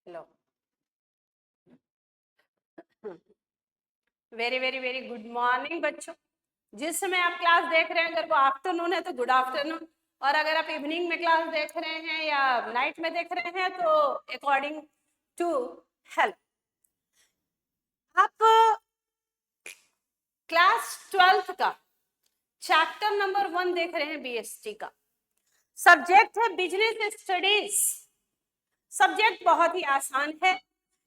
Hello, very very very good morning बच्चों। जिस समय आप क्लास देख रहे हैं, अगर वो आफ्टरनून है तो गुड आफ्टरनून, और अगर आप इवनिंग में क्लास देख रहे हैं या नाइट में देख रहे हैं तो अकॉर्डिंग टू हेल्थ। आप क्लास 12th का चैप्टर नंबर 1 देख रहे हैं, बीएसटी का। सब्जेक्ट है बिजनेस स्टडीज। सब्जेक्ट बहुत ही आसान है,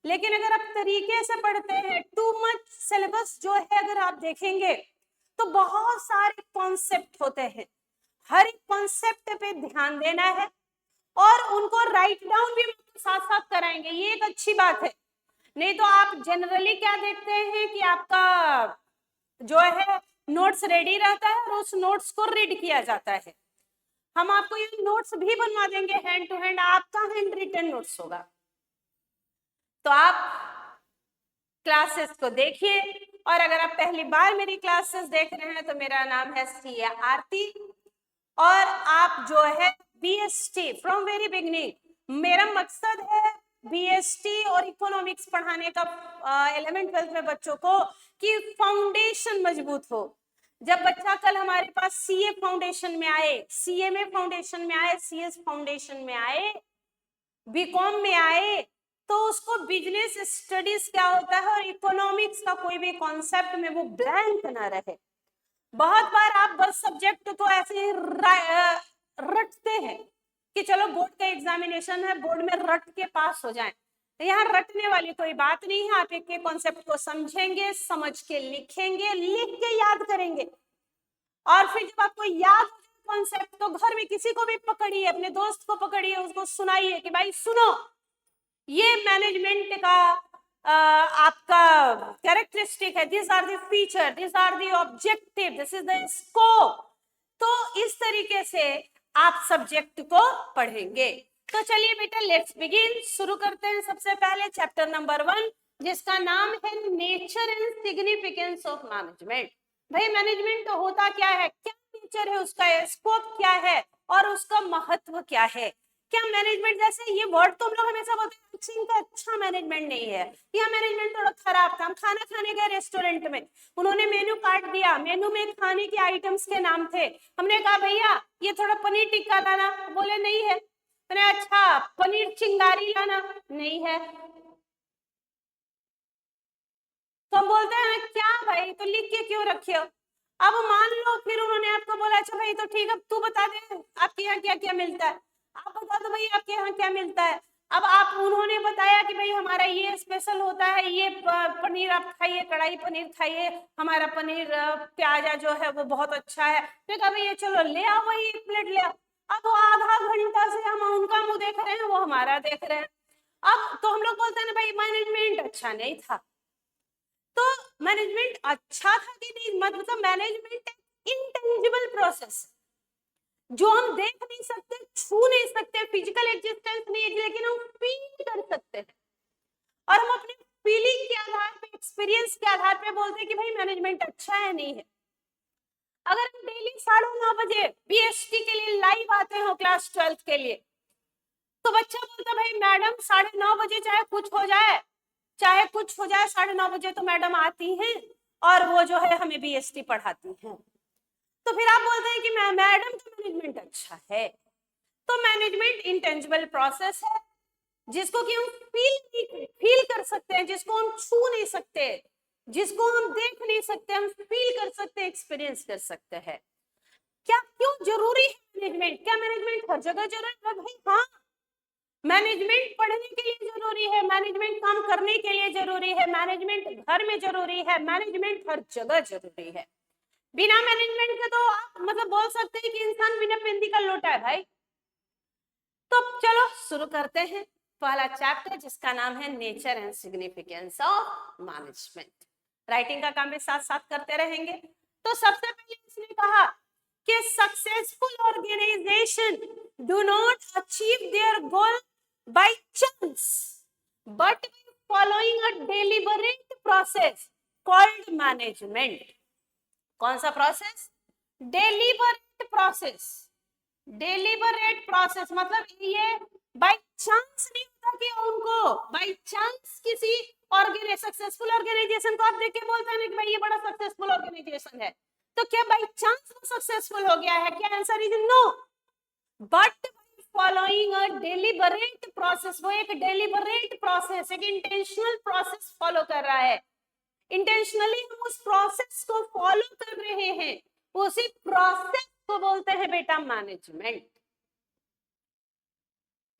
लेकिन अगर आप तरीके से पढ़ते हैं, टू मच सिलेबस जो है अगर आप देखेंगे तो बहुत सारे कॉन्सेप्ट होते हैं। हर एक कॉन्सेप्ट पे ध्यान देना है और उनको राइट डाउन भी साथ साथ कराएंगे, ये एक अच्छी बात है। नहीं तो आप जनरली क्या देखते हैं कि आपका जो है नोट्स रेडी रहता है और उस नोट्स को रीड किया जाता है। हम आपको ये नोट्स भी बनवा देंगे हैंड टू हैंड, आपका हैंड रिटन नोट्स होगा। तो आप क्लासेस को देखिए, और अगर आप पहली बार मेरी क्लासेस देख रहे हैं तो मेरा नाम है सीए आरती, और आप जो है बीएसटी फ्रॉम वेरी बिगनिंग, मेरा मकसद है बीएसटी और इकोनॉमिक्स पढ़ाने का 11th 12th में बच्चों को, कि फाउंडेशन मजबूत हो। जब बच्चा कल हमारे पास सीए फाउंडेशन में आए, सीएमए फाउंडेशन में आए, सीएस फाउंडेशन में आए, बीकॉम में आए, तो उसको बिजनेस स्टडीज क्या होता है और इकोनॉमिक्स का कोई भी कॉन्सेप्ट में वो ब्लैंक ना रहे। बहुत बार आप बस सब्जेक्ट को ऐसे रटते हैं कि चलो बोर्ड का एग्जामिनेशन है, बोर्ड में रट के पास हो जाएं। यहाँ रटने वाली कोई बात नहीं है। आप एक एक कॉन्सेप्ट को समझेंगे, समझ के लिखेंगे, लिख के याद करेंगे, और फिर जब आपको याद कॉन्सेप्ट तो घर में किसी को भी पकड़िए, अपने दोस्त को पकड़िए, उसको सुनाइए कि भाई सुनो, ये मैनेजमेंट का आपका कैरेक्टरिस्टिक है, this are the feature, this are the objective, this is the scope. तो इस तरीके से आप सब्जेक्ट को पढ़ेंगे। तो चलिए बेटा, लेट्स बिगिन, शुरू करते हैं। सबसे पहले चैप्टर नंबर 1, जिसका नाम है nature and significance of management. भाई मैनेजमेंट तो होता क्या है, क्या नेचर है उसका, स्कोप क्या है और उसका महत्व क्या है। क्या मैनेजमेंट, जैसे ये वर्ड तो हम लोग हमेशा बोलते हैं इनका अच्छा मैनेजमेंट नहीं है, या मैनेजमेंट थोड़ा खराब था। हम खाना खाने गए रेस्टोरेंट में, उन्होंने मेन्यू काट दिया, मेन्यू में खाने के आइटम्स के नाम थे, हमने कहा भैया ये थोड़ा पनीर टिक्का लाना, बोले नहीं है। मैंने अच्छा पनीर चिंगारी लाना, नहीं है। तो हम बोलते हैं क्या भाई, तो लिख के क्यों रखे हो। अब मान लो फिर उन्होंने आपको बोला अच्छा भाई तो ठीक है, तू बता दे आपके यहाँ क्या क्या मिलता है, आप बता दो भाई आपके यहाँ क्या मिलता है। अब आप उन्होंने बताया कि भाई हमारा ये स्पेशल होता है, ये पनीर आप खाइए, कढ़ाई पनीर खाइए, हमारा पनीर प्याजा जो है वो बहुत अच्छा है। तो कहा भैया चलो ले आओ, वही 1 प्लेट ले आओ। अब वो आधा घंटा से हम उनका मुंह देख रहे हैं, वो हमारा देख रहे हैं। अब तो हम लोग बोलते हैं ना भाई मैनेजमेंट अच्छा नहीं था। तो मैनेजमेंट अच्छा था कि नहीं, मतलब मैनेजमेंट इंटेंजिबल प्रोसेस, जो हम देख नहीं सकते, छू नहीं सकते, फिजिकल एग्जिस्टेंस नहीं है, लेकिन हम फील कर सकते हैं, और हम अपने फीलिंग के आधार पे, एक्सपीरियंस के आधार पे बोलते हैं कि भाई मैनेजमेंट अच्छा है नहीं है। अगर हम डेली 9:30 बजे बीएसटी के लिए लाइव आते हो क्लास 12th के लिए, तो बच्चा बोलता भाई मैडम 9:30 बजे चाहे कुछ हो जाए, चाहे कुछ हो जाए, 9:30 बजे तो मैडम आती हैं और वो जो है हमें बीएसटी पढ़ाती हैं। तो फिर आप बोलते हैं कि मैडम तो मैनेजमेंट अच्छा है। तो मैनेजमेंट इंटेंजिबल प्रोसेस है, जिसको कि हम फील कर सकते हैं, जिसको हम छू नहीं सकते, जिसको हम देख नहीं सकते, हम फील कर सकते हैं, एक्सपीरियंस कर सकते हैं। क्या क्यों जरूरी है मैनेजमेंट, क्या मैनेजमेंट हर जगह जरूरी है भाई? हाँ, मैनेजमेंट पढ़ने के लिए जरूरी है, मैनेजमेंट काम करने के लिए जरूरी है, मैनेजमेंट घर में जरूरी है, मैनेजमेंट हर जगह जरूरी है। बिना मैनेजमेंट के तो आप मतलब बोल सकते हैं कि इंसान बिना बिंदी का लोटा है भाई। तो चलो शुरू करते हैं पहला चैप्टर, जिसका नाम है nature and significance of management. Writing का काम भी साथ साथ करते रहेंगे। तो सबसे पहले इसने कहा कि successful organization do not achieve their goal by chance but following a deliberate process called management. कौन सा process? Deliberate process. Deliberate process मतलब ये बाय चांस नहीं होता पता कि उनको बाई चांस किसी सक्सेसफुल ऑर्गेनाइजेशन को आप देख के बोलते हैं कि भाई ये बड़ा सक्सेसफुल ऑर्गेनाइजेशन है, तो क्या बाई चांस वो सक्सेसफुल हो गया है? क्या answer is no, but following a deliberate process, वो एक डेलिबरेट प्रोसेस, एक इंटेंशनल प्रोसेस फॉलो कर रहा है, इंटेंशनली हम उस प्रोसेस को फॉलो कर रहे हैं, उसी प्रोसेस को बोलते हैं बेटा मैनेजमेंट।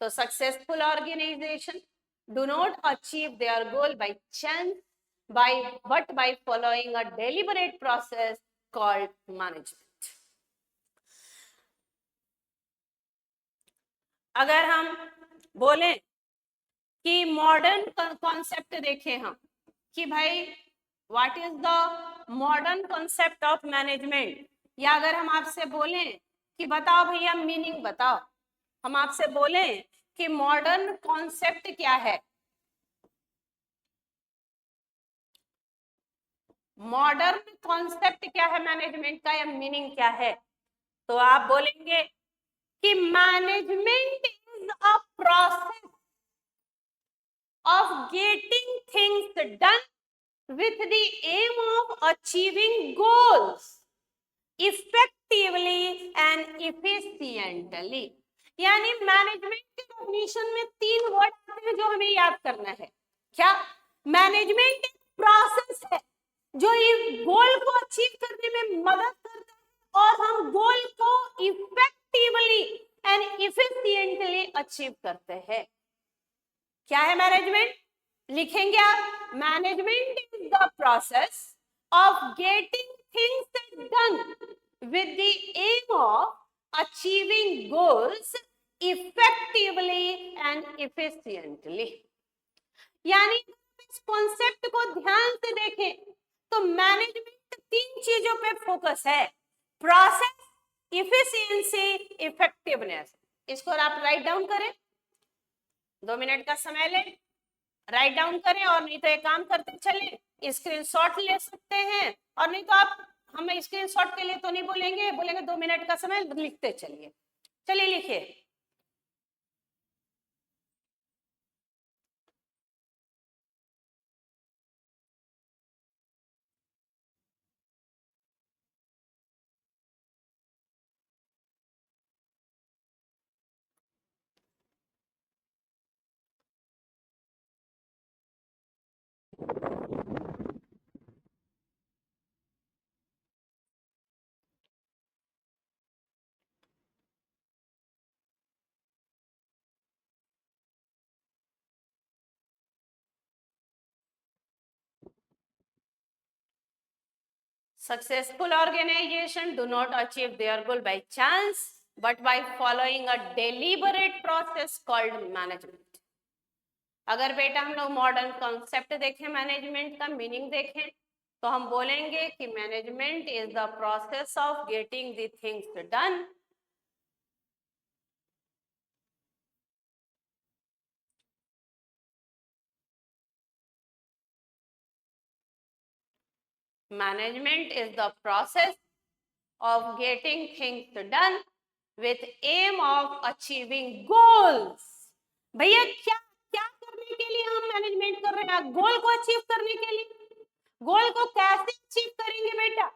तो successful organization do not achieve their goal by chance, but by following a deliberate process called management. अगर हम बोलें कि मॉडर्न कॉन्सेप्ट देखें हम कि भाई what is the modern concept of management, या अगर हम आपसे बोलें कि बताओ भैया मीनिंग बताओ, हम आपसे बोलें कि मॉडर्न कॉन्सेप्ट क्या है, मॉडर्न कॉन्सेप्ट क्या है मैनेजमेंट का, या मीनिंग क्या है, तो आप बोलेंगे कि management is a process of getting things done with the aim of achieving goals effectively and efficiently। यानी मैनेजमेंट के डेफिनेशन में 3 वर्ड आते हैं जो हमें याद करना है। क्या? मैनेजमेंट एक प्रोसेस है जो गोल को अचीव करने में मदद करता है और हम गोल को इफेक्टिवली एंड इफिशिएंटली अचीव करते हैं। क्या है मैनेजमेंट? लिखेंगे आप, management is the process of getting things done with the aim of achieving goals effectively and efficiently. यानी इस कॉन्सेप्ट को ध्यान से देखें तो मैनेजमेंट 3 चीजों पे फोकस है, प्रोसेस, इफिशिएंसी, इफेक्टिवनेस। इसको आप राइट डाउन करें, 2 मिनट का समय लें, राइट डाउन करें, और नहीं तो एक काम करते चलें, स्क्रीनशॉट ले सकते हैं, और नहीं तो आप हमें स्क्रीनशॉट के लिए तो नहीं बोलेंगे, बोलेंगे 2 मिनट का समय, लिखते चलिए। चलिए लिखिए। Successful organization do not achieve their goal by chance, but by following a deliberate process called management. अगर बेटा हम लोग मॉडर्न कॉन्सेप्ट देखें, मैनेजमेंट का मीनिंग देखें, तो हम बोलेंगे कि management is the process of getting the things done management is the process of getting things done with aim of achieving goals। भैया क्या क्या करने के लिए हम मैनेजमेंट कर रहे हैं? गोल को अचीव करने के लिए। गोल को कैसे अचीव करेंगे बेटा?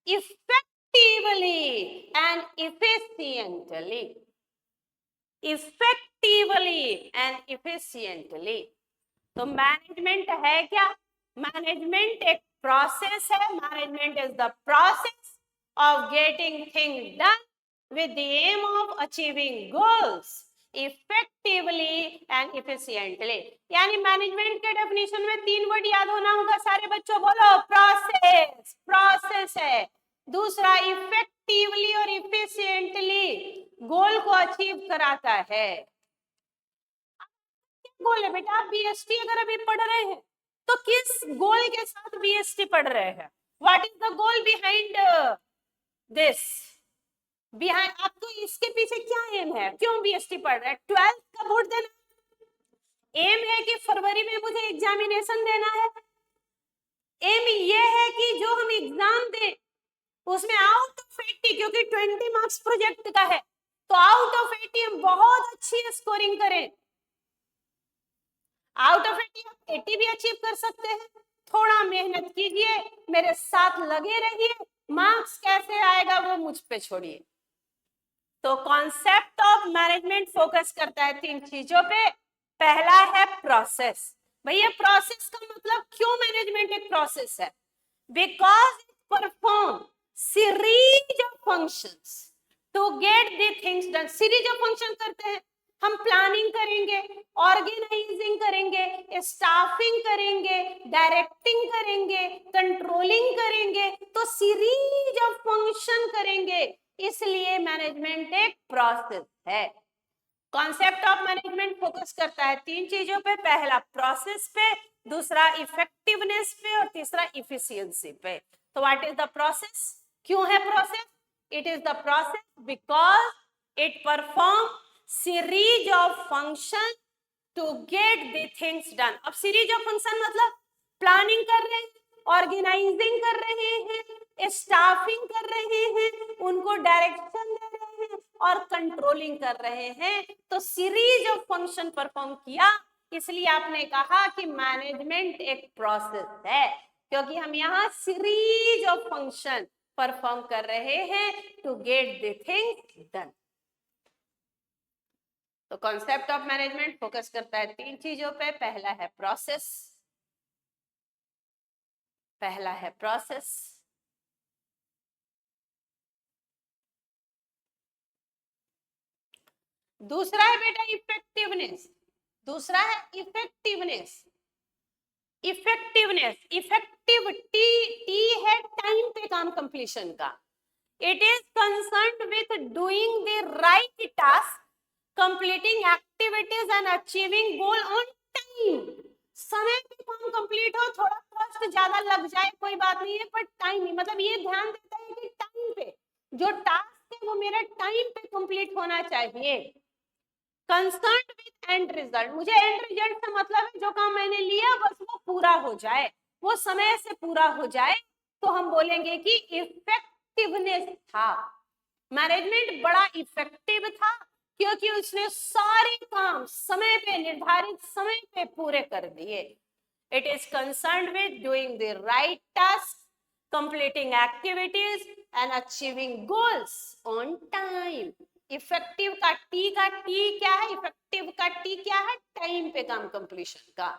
Effectively and efficiently, effectively and efficiently. तो मैनेजमेंट है क्या? मैनेजमेंट एक प्रोसेस है, management is the process of getting things done with the aim of achieving goals effectively and efficiently। यानी मैनेजमेंट के डेफिनेशन में 3 वर्ड याद होना होगा सारे बच्चों, बोलो। प्रोसेस, प्रोसेस है। दूसरा इफेक्टिवली और इफिशिएंटली, गोल को अचीव कराता है। गोल है बेटा, आप बीएसटी अगर अभी पढ़ रहे हैं तो किस गोल के साथ बीएसटी पढ़ रहे हैं? What is the goal behind this? Behind आपको इसके पीछे क्या एम है? क्यों बीएसटी पढ़ रहे हैं? 12th का बोर्ड देना एम है कि फरवरी में मुझे एग्जामिनेशन देना है? एम ये है कि जो हम एग्जाम दें उसमें आउट ऑफ 80, क्योंकि 20 मार्क्स प्रोजेक्ट का है, तो आउट ऑफ 80 हम बहुत अच्छी स्कोरिंग करें। आउट ऑफ 80 आप 80 भी अचीव कर सकते हैं। थोड़ा मेहनत कीजिए, मेरे साथ लगे रहिए, मार्क्स कैसे आएगा वो मुझ पे छोड़िए। तो कॉन्सेप्ट ऑफ मैनेजमेंट फोकस करता है 3 चीजों पे। पहला है प्रोसेस। भैया प्रोसेस का मतलब क्यों मैनेजमेंट एक प्रोसेस है? Because it perform series of functions to get the things done. Series of function करते हैं, हम प्लानिंग करेंगे, ऑर्गेनाइजिंग करेंगे, स्टाफिंग करेंगे, डायरेक्टिंग करेंगे, कंट्रोलिंग करेंगे, तो सीरीज ऑफ फंक्शन करेंगे, इसलिए मैनेजमेंट एक प्रोसेस है। कॉन्सेप्ट ऑफ मैनेजमेंट फोकस करता है 3 चीजों पे। पहला प्रोसेस पे, दूसरा इफेक्टिवनेस पे, और तीसरा इफिशियंसी पे। तो व्हाट इज द प्रोसेस? क्यों है process? It is the process because it perform series of function to get the things done. अब सीरीज ऑफ फंक्शन मतलब प्लानिंग कर रहे हैं, ऑर्गेनाइजिंग कर रहे हैं, स्टाफिंग कर रहे हैं, उनको डायरेक्शन दे रहे हैं और कंट्रोलिंग कर रहे हैं। तो सीरीज ऑफ फंक्शन परफॉर्म किया, इसलिए आपने कहा कि मैनेजमेंट एक प्रोसेस है, क्योंकि हम यहाँ सीरीज ऑफ फंक्शन परफॉर्म कर रहे हैं to get the things done. तो कॉन्सेप्ट ऑफ मैनेजमेंट फोकस करता है 3 चीजों पे। पहला है प्रोसेस, पहला है प्रोसेस, दूसरा है बेटा इफेक्टिवनेस। दूसरा है इफेक्टिवनेस। इफेक्टिवनेस, इफेक्टिविटी, टी है टाइम पे काम कंप्लीशन का। It is concerned with doing the right task, completing activities and achieving goal on time. समय पे काम कंप्लीट हो, थोड़ा कॉस्ट ज्यादा लग जाए कोई बात नहीं है, पर टाइम ही, मतलब ये ध्यान देता है कि टाइम पे जो टास्क है वो मेरा टाइम पे कंप्लीट होना चाहिए। कंसर्न्ड विथ एंड रिजल्ट, मुझे एंड रिजल्ट से मतलब है जो काम मैंने लिया बस वो पूरा हो जाए, वो समय से पूरा हो जाए, तो हम बोलेंगे कि इफेक्टिवनेस था। मैनेजमेंट बड़ा इफेक्टिव था क्योंकि उसने सारे काम समय पे, निर्धारित समय पे पूरे कर दिए। It is concerned with doing the right task, completing activities and achieving goals on time। Effective का टी क्या है? इफेक्टिव का टी क्या है? टाइम पे काम कंप्लीशन का,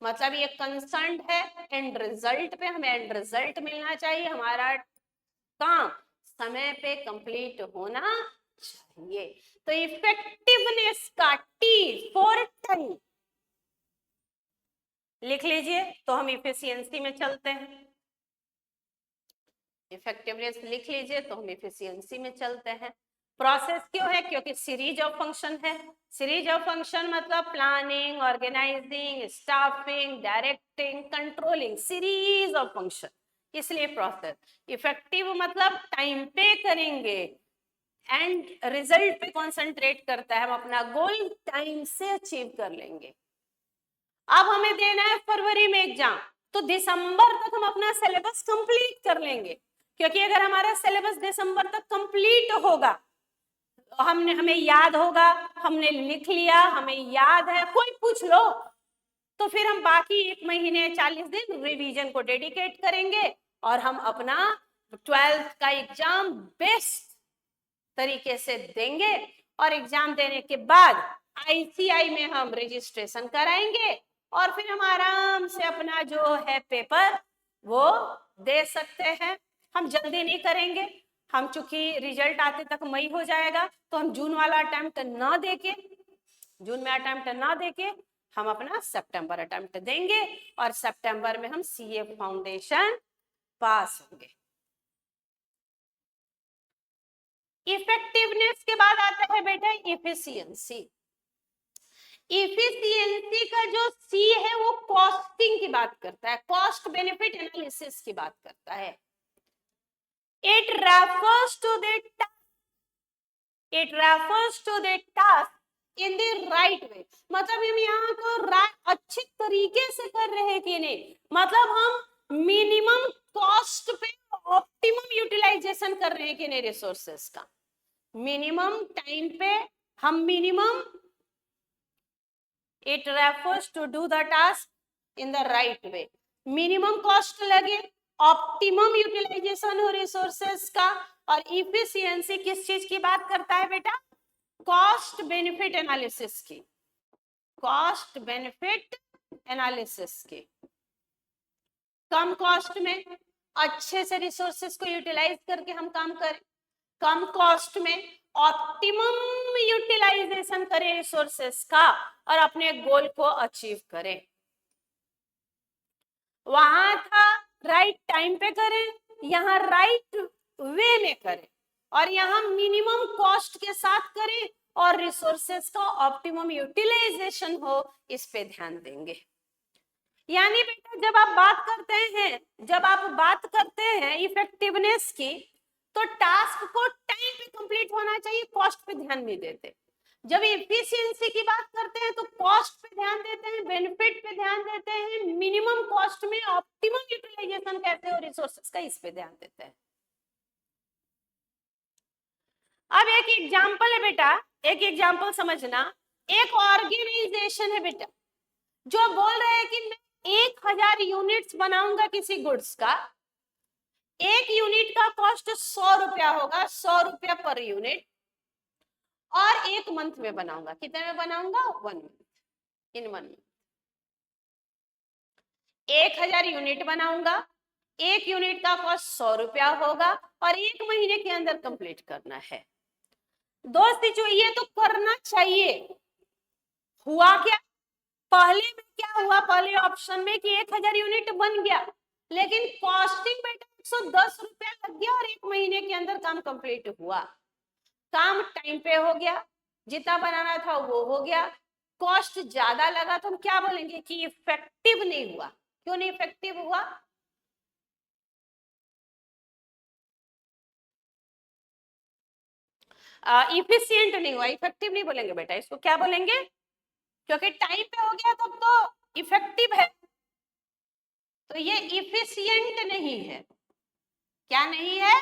मतलब ये कंसर्न है एंड रिजल्ट पे, हमें एंड रिजल्ट मिलना चाहिए, हमारा काम समय पे कंप्लीट होना चाहिए। तो इफेक्टिवनेस का टी फॉर टाइम लिख लीजिए। तो हम इफिशियंसी में चलते हैं। इफेक्टिवनेस लिख लीजिए तो हम इफिशियंसी में चलते हैं। प्रोसेस क्यों है? क्योंकि सीरीज ऑफ फंक्शन है। सीरीज ऑफ फंक्शन मतलब planning, organizing, staffing, directing, controlling, series of function, इसलिए प्रोसेस। इफेक्टिव मतलब टाइम पे करेंगे, एंड रिजल्ट पे कॉन्सेंट्रेट करता है, हम अपना गोल टाइम से अचीव कर लेंगे। अब हमें देना है फरवरी में एग्जाम, तो दिसंबर तक हम अपना सिलेबस कंप्लीट कर लेंगे, क्योंकि अगर हमारा सिलेबस दिसंबर तक कंप्लीट होगा, हमें याद होगा, हमने लिख लिया, हमें याद है, कोई पूछ लो, तो फिर हम बाकी 1 महीने 40 दिन रिवीजन को डेडिकेट करेंगे और हम अपना 12th का एग्जाम बेस्ट तरीके से देंगे। और एग्जाम देने के बाद आईसीआई में हम रजिस्ट्रेशन कराएंगे और फिर हम आराम से अपना जो है पेपर वो दे सकते हैं। हम जल्दी नहीं करेंगे, हम चूंकि रिजल्ट आते तक मई हो जाएगा, तो हम जून वाला अटेम्प्ट ना देके, जून में अटेम्प्ट ना देके हम अपना सितंबर अटेम्प्ट देंगे और सितंबर में हम सीए फाउंडेशन पास होंगे। इफेक्टिवनेस के बाद आता है बेटा इफिशियंसी। इफिशियंसी का जो सी है वो कॉस्टिंग की बात करता है, कॉस्ट बेनिफिट एनालिसिस की बात करता है। It refers to the task in the right way, मतलब हम यहाँ को अच्छे तरीके से कर रहे हैं कि नहीं, मतलब हम मिनिमम कॉस्ट पे ऑप्टिमम यूटिलाइजेशन कर रहे हैं कि नहीं रिसोर्सेस का, मिनिमम टाइम पे हम minimum it refers to do the task in the right way. Minimum cost लगे, ऑप्टिमम यूटिलाइजेशन हो रिसोर्सेस का, और इफिशियंसी किस चीज की बात करता है बेटा? कॉस्ट बेनिफिट एनालिसिस की, कॉस्ट बेनिफिट एनालिसिस की। कम कॉस्ट में अच्छे से रिसोर्सेस को यूटिलाइज करके हम काम करें, कम कॉस्ट में ऑप्टिमम यूटिलाइजेशन करें रिसोर्सेस का और अपने गोल को अचीव करें। वहां था राइट टाइम पे करें, यहाँ राइट वे में करें, और यहाँ मिनिमम कॉस्ट के साथ करें और रिसोर्सेस का ऑप्टिमम यूटिलाइजेशन हो, इस पे ध्यान देंगे। यानी बेटा जब आप बात करते हैं, जब आप बात करते हैं इफेक्टिवनेस की, तो टास्क को टाइम पे कंप्लीट होना चाहिए, कॉस्ट पे ध्यान नहीं देते। जब एफिशिएंसी की बात करते हैं तो कॉस्ट पे ध्यान देते हैं, बेनिफिट पे ध्यान देते हैं, मिनिमम कॉस्ट में ऑप्टिमम यूटिलाइजेशन कैसे हो रिसोर्सेज का, इस पे ध्यान देते हैं। अब एक एग्जांपल है बेटा, एक एग्जांपल समझना। एक ऑर्गेनाइजेशन है बेटा जो बोल रहे हैं कि मैं 1000 यूनिट्स बनाऊंगा किसी गुड्स का, एक यूनिट का कॉस्ट 100 रुपया होगा, 100 रुपया पर यूनिट, और 1 मंथ में बनाऊंगा। कितने में बनाऊंगा? 1 मंथ, इन 1 मंथ 1000 यूनिट बनाऊंगा, एक यूनिट का कॉस्ट 100 रुपया होगा और 1 महीने के अंदर कंप्लीट करना है। दोस्त जो ये तो करना चाहिए, हुआ क्या? पहले में क्या हुआ? पहले ऑप्शन में कि 1000 यूनिट बन गया, लेकिन कॉस्टिंग बेटा 110 रुपया लग गया और 1 महीने के अंदर काम कंप्लीट हुआ। काम टाइम पे हो गया, जितना बनाना था वो हो गया, कॉस्ट ज्यादा लगा, तो हम क्या बोलेंगे कि इफेक्टिव नहीं हुआ। क्यों नहीं इफेक्टिव हुआ? इफिशियंट नहीं हुआ, इफेक्टिव नहीं बोलेंगे बेटा, इसको क्या बोलेंगे? क्योंकि टाइम पे हो गया तब तो इफेक्टिव है, तो ये इफिशियंट नहीं है। क्या नहीं है?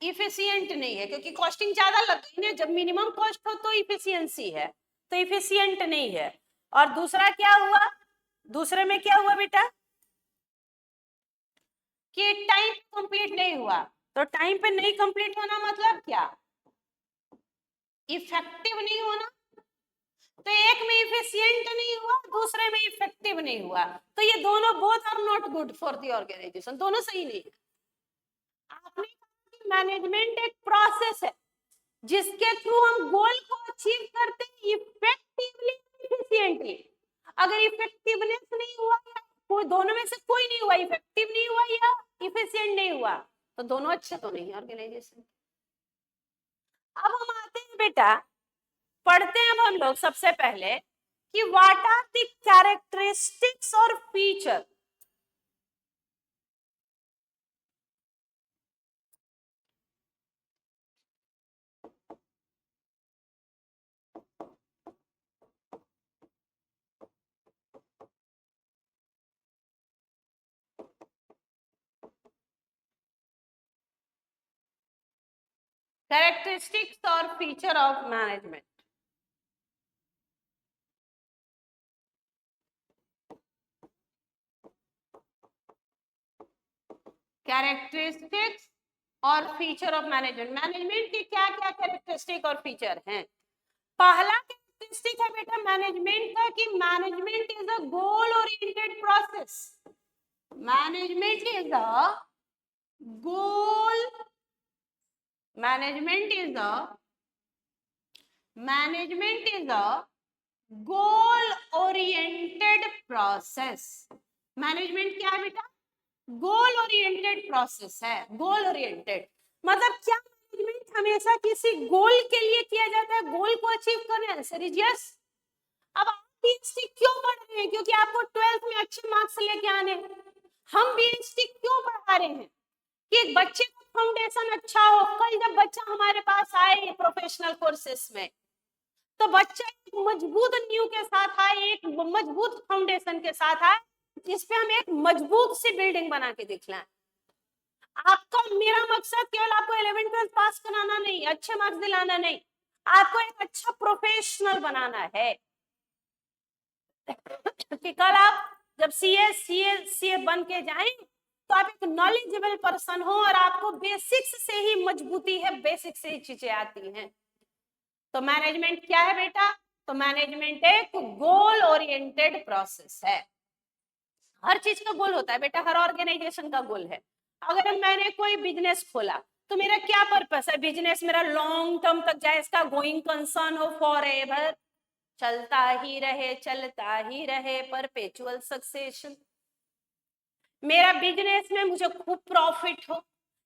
इफिशियंट नहीं है, क्योंकि कॉस्टिंग ज्यादा लग गई ना। जब मिनिमम कॉस्ट हो तो इफिशियंसी है, तो इफिशियंट नहीं है। और दूसरा क्या हुआ? दूसरे में क्या हुआ बेटा? कि टाइम कंप्लीट नहीं हुआ। तो टाइम पे नहीं कंप्लीट होना मतलब क्या? इफेक्टिव नहीं होना। तो एक में इफिशियंट नहीं हुआ, दूसरे में इफेक्टिव नहीं हुआ, तो ये दोनों both are not good for the organization, दोनों सही नहीं है। आपने कहा कि मैनेजमेंट एक प्रोसेस है जिसके थ्रू हम गोल को अचीव करते हैं इफेक्टिवली, इफिशिएंटली। अगर इफेक्टिवनेस नहीं हुआ या कोई दोनों में से कोई नहीं हुआ, इफेक्टिव नहीं हुआ या इफिशिएंट नहीं हुआ, तो दोनों अच्छे तो नहीं ऑर्गेनाइजेशन। अब हम आते हैं बेटा, पढ़ते हैं अब हम लोग सबसे पहले कि व्हाट आर द कैरेक्टरिस्टिक्स और फीचर। कैरेक्टरिस्टिक्स और फीचर ऑफ मैनेजमेंट। कैरेक्टरिस्टिक्स और फीचर ऑफ मैनेजमेंट। मैनेजमेंट के क्या क्या कैरेक्टरिस्टिक और फीचर हैं? पहला कैरेक्टरिस्टिक है बेटा मैनेजमेंट का कि management is a goal oriented process. Management is a goal, management is a goal oriented process. Management क्या है बेटा? गोल ओरिएंटेड प्रोसेस है। गोल ओरिएंटेड मतलब क्या? मैनेजमेंट हमेशा किसी गोल के लिए किया जाता है, गोल को अचीव करना। Answer is yes. अब आप बीएसटी क्यों पढ़ रहे हैं? क्योंकि आपको 12th में अच्छे मार्क्स लेके आने हैं। हम बीएसटी क्यों पढ़ा रहे हैं? कि एक बच्चे का फाउंडेशन अच्छा हो। कल जब बच्चा हमारे पास आए प्रोफेशनल कोर्सेस में, तो बच्चा एक मजबूत नींव के साथ आए, एक मजबूत फाउंडेशन के साथ आए, जिसपे हम एक मजबूत सी बिल्डिंग बना के दिखलाएं। आपका मेरा मकसद केवल आपको 11th 12th पास कराना नहीं, अच्छे मार्क्स दिलाना नहीं, आपको एक अच्छा प्रोफेशनल बनाना है। कि कल आप जब सीए बन के जाएं तो आप एक नॉलेजेबल पर्सन हो और आपको बेसिक्स से ही मजबूती है, बेसिक से ही चीजें आती हैं। तो मैनेजमेंट क्या है बेटा? तो मैनेजमेंट एक गोल ओरिएंटेड प्रोसेस है। हर चीज का गोल होता है बेटा, हर ऑर्गेनाइजेशन का गोल है। अगर मैंने कोई बिजनेस खोला तो मेरा क्या पर्पस है? बिजनेस मेरा लॉन्ग टर्म तक जाए, इसका गोइंग कंसर्न हो, फॉरएवर चलता ही रहे, परपेचुअल सक्सेशन। मेरा बिजनेस में मुझे खूब प्रॉफिट हो,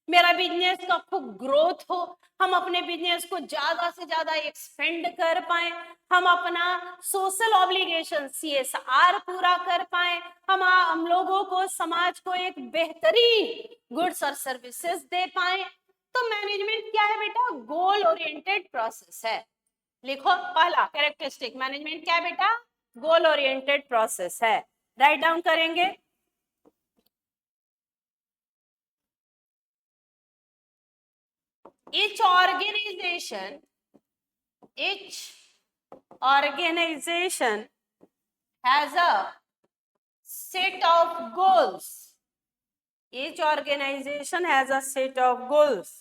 मेरा बिजनेस का खूब ग्रोथ हो, हम अपने बिजनेस को ज्यादा से ज्यादा एक्सपेंड कर पाए, हम अपना सोशल ऑब्लिगेशन CSR पूरा कर पाए, हम लोगों को, समाज को एक बेहतरीन गुड्स और सर्विसेज दे पाए। तो मैनेजमेंट क्या है बेटा? गोल ओरिएंटेड प्रोसेस है। लिखो पहला कैरेक्टरिस्टिक, मैनेजमेंट क्या है बेटा? गोल ओरिएंटेड प्रोसेस है। राइट डाउन करेंगे। each organization has a set of goals. Each organization has a set of goals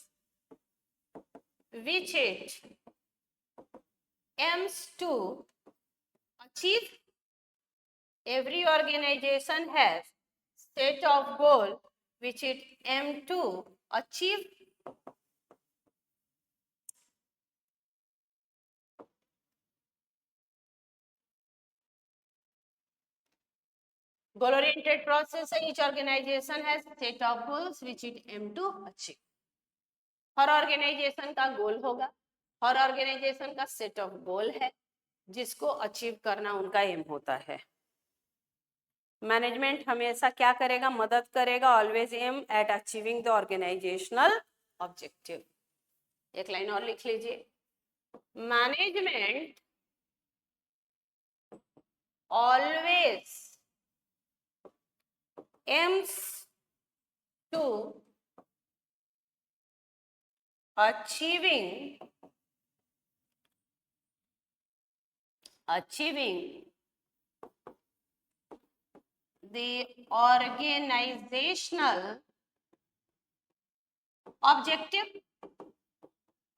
which it aims to achieve. Every organization has set of goal which it aims to achieve. Goal oriented process, each organization has set of goals which it aim to achieve. हर organization का goal होगा, हर organization का set of goal है जिसको achieve करना उनका M होता है। मैनेजमेंट हमेशा क्या करेगा? मदद करेगा, always aim at achieving the organizational objective. एक लाइन और लिख लीजिए, management always aims to achieving the organizational objective।